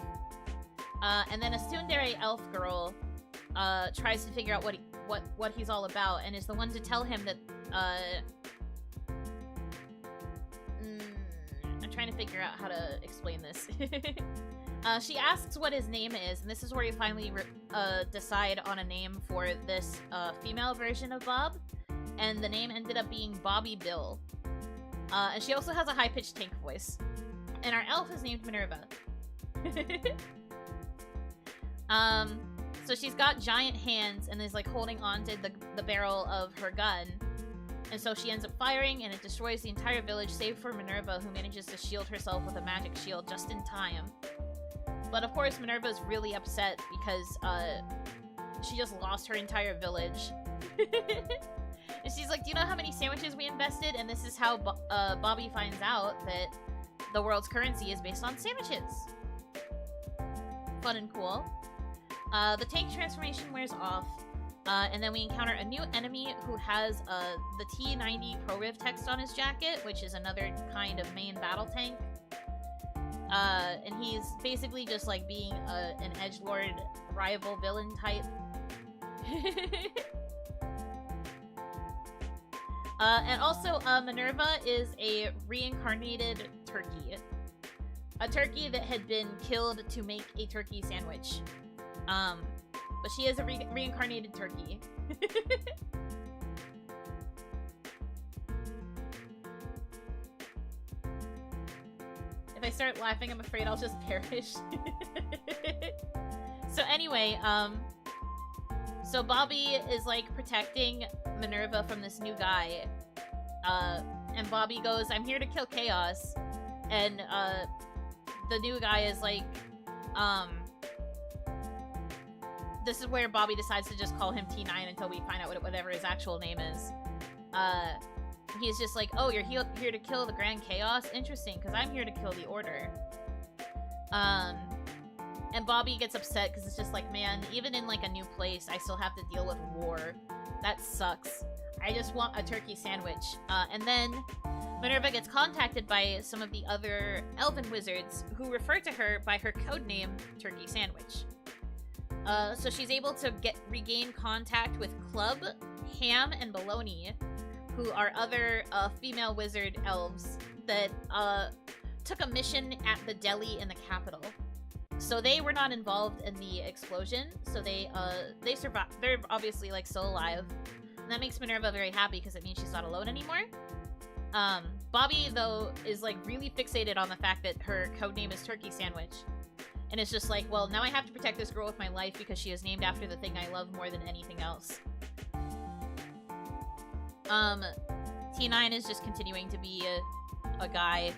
And then a tsundere elf girl tries to figure out what he's all about, and is the one to tell him that I'm trying to figure out how to explain this. She asks what his name is, and this is where you finally decide on a name for this female version of Bob, and the name ended up being Bobby Bill. And she also has a high-pitched tank voice. And our elf is named Minerva. So she's got giant hands and is, like, holding on to the barrel of her gun. And so she ends up firing, and it destroys the entire village, save for Minerva, who manages to shield herself with a magic shield just in time. But of course, Minerva's really upset because she just lost her entire village. And she's like, do you know how many sandwiches we invested? And this is how Bobby finds out that the world's currency is based on sandwiches. Fun and cool. The tank transformation wears off, and then we encounter a new enemy who has the T90 ProRiv text on his jacket, which is another kind of main battle tank. And he's basically just, like, being an edgelord rival villain type. And also, Minerva is a reincarnated turkey. a turkey that had been killed to make a turkey sandwich. But she is a reincarnated turkey. If I start laughing, I'm afraid I'll just perish. So anyway, so Bobby is like protecting Minerva from this new guy. And Bobby goes, I'm here to kill chaos. And the new guy is like, this is where Bobby decides to just call him T9 until we find out whatever his actual name is. He's just like, oh, you're here to kill the Grand Chaos? Interesting, because I'm here to kill the Order. And Bobby gets upset because it's just like, man, even in like a new place, I still have to deal with war. That sucks. I just want a turkey sandwich. And then Minerva gets contacted by some of the other Elven wizards who refer to her by her codename, Turkey Sandwich. So she's able to regain contact with Club, Ham, and Baloney, who are other female wizard elves that took a mission at the deli in the capital. So they were not involved in the explosion, so they survived. They're obviously like still alive. And that makes Minerva very happy because it means she's not alone anymore. Bobby, though, is like really fixated on the fact that her codename is Turkey Sandwich. And it's just like, well, now I have to protect this girl with my life because she is named after the thing I love more than anything else. T9 is just continuing to be a guy.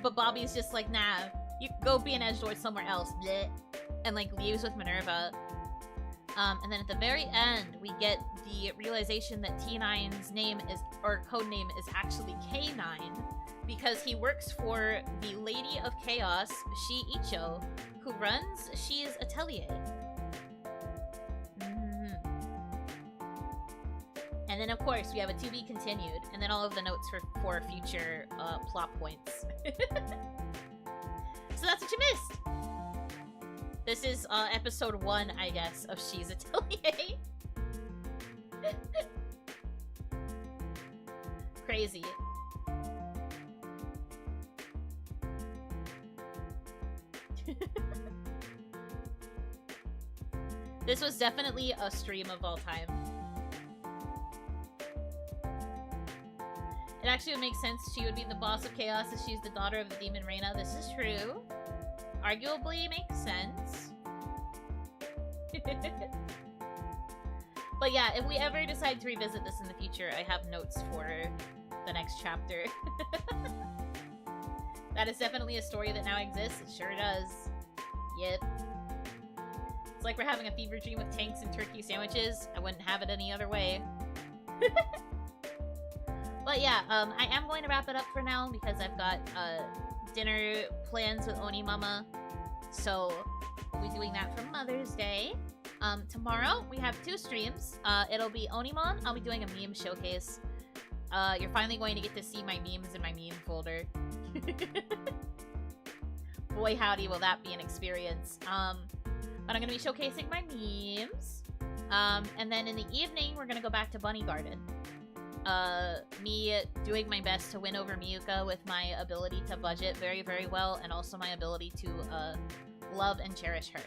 But Bobby's just like, nah, you go be an edgelord somewhere else, bleh, and like leaves with Minerva. And then at the very end, we get the realization that T9's name is, or codename is actually K9, because he works for the Lady of Chaos, Shi-Icho, who runs Shi's Atelier. And then, of course, we have a to be continued, and then all of the notes for future plot points. So that's what you missed! This is episode 1, I guess, of Shi's Atelier. Crazy. This was definitely a stream of all time. It actually would make sense she would be the boss of chaos if she's the daughter of the demon Reina. This is true. Arguably makes sense. But yeah, if we ever decide to revisit this in the future, I have notes for the next chapter. That is definitely a story that now exists. It sure does. Yep. It's like we're having a fever dream with tanks and turkey sandwiches. I wouldn't have it any other way. But yeah, I am going to wrap it up for now because I've got dinner plans with Oni Mama. So we'll be doing that for Mother's Day. Tomorrow we have 2 streams. It'll be Onimon. I'll be doing a meme showcase. You're finally going to get to see my memes in my meme folder. Boy howdy will that be an experience. But I'm gonna be showcasing my memes. And then in the evening we're gonna go back to Bunny Garden. Me doing my best to win over Miyuka with my ability to budget very, very well, and also my ability to love and cherish her.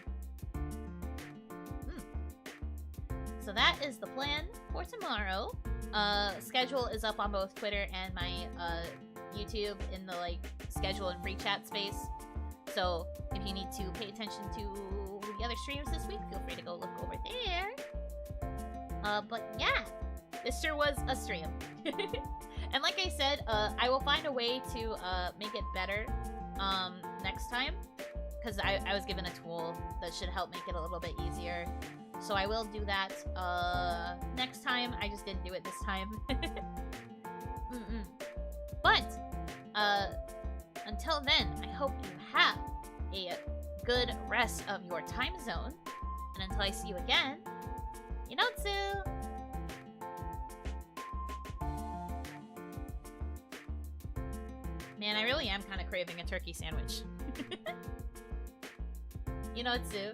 So that is the plan for tomorrow. Schedule is up on both Twitter and my YouTube in the like schedule and free chat space. So if you need to pay attention to the other streams this week, feel free to go look over there. But yeah, this sure was a stream. And like I said, I will find a way to make it better next time, because I was given a tool that should help make it a little bit easier. So I will do that next time. I just didn't do it this time. But until then, I hope you have a good rest of your time zone. And until I see you again, Inotsu! Man, I really am kind of craving a turkey sandwich. Inotsu.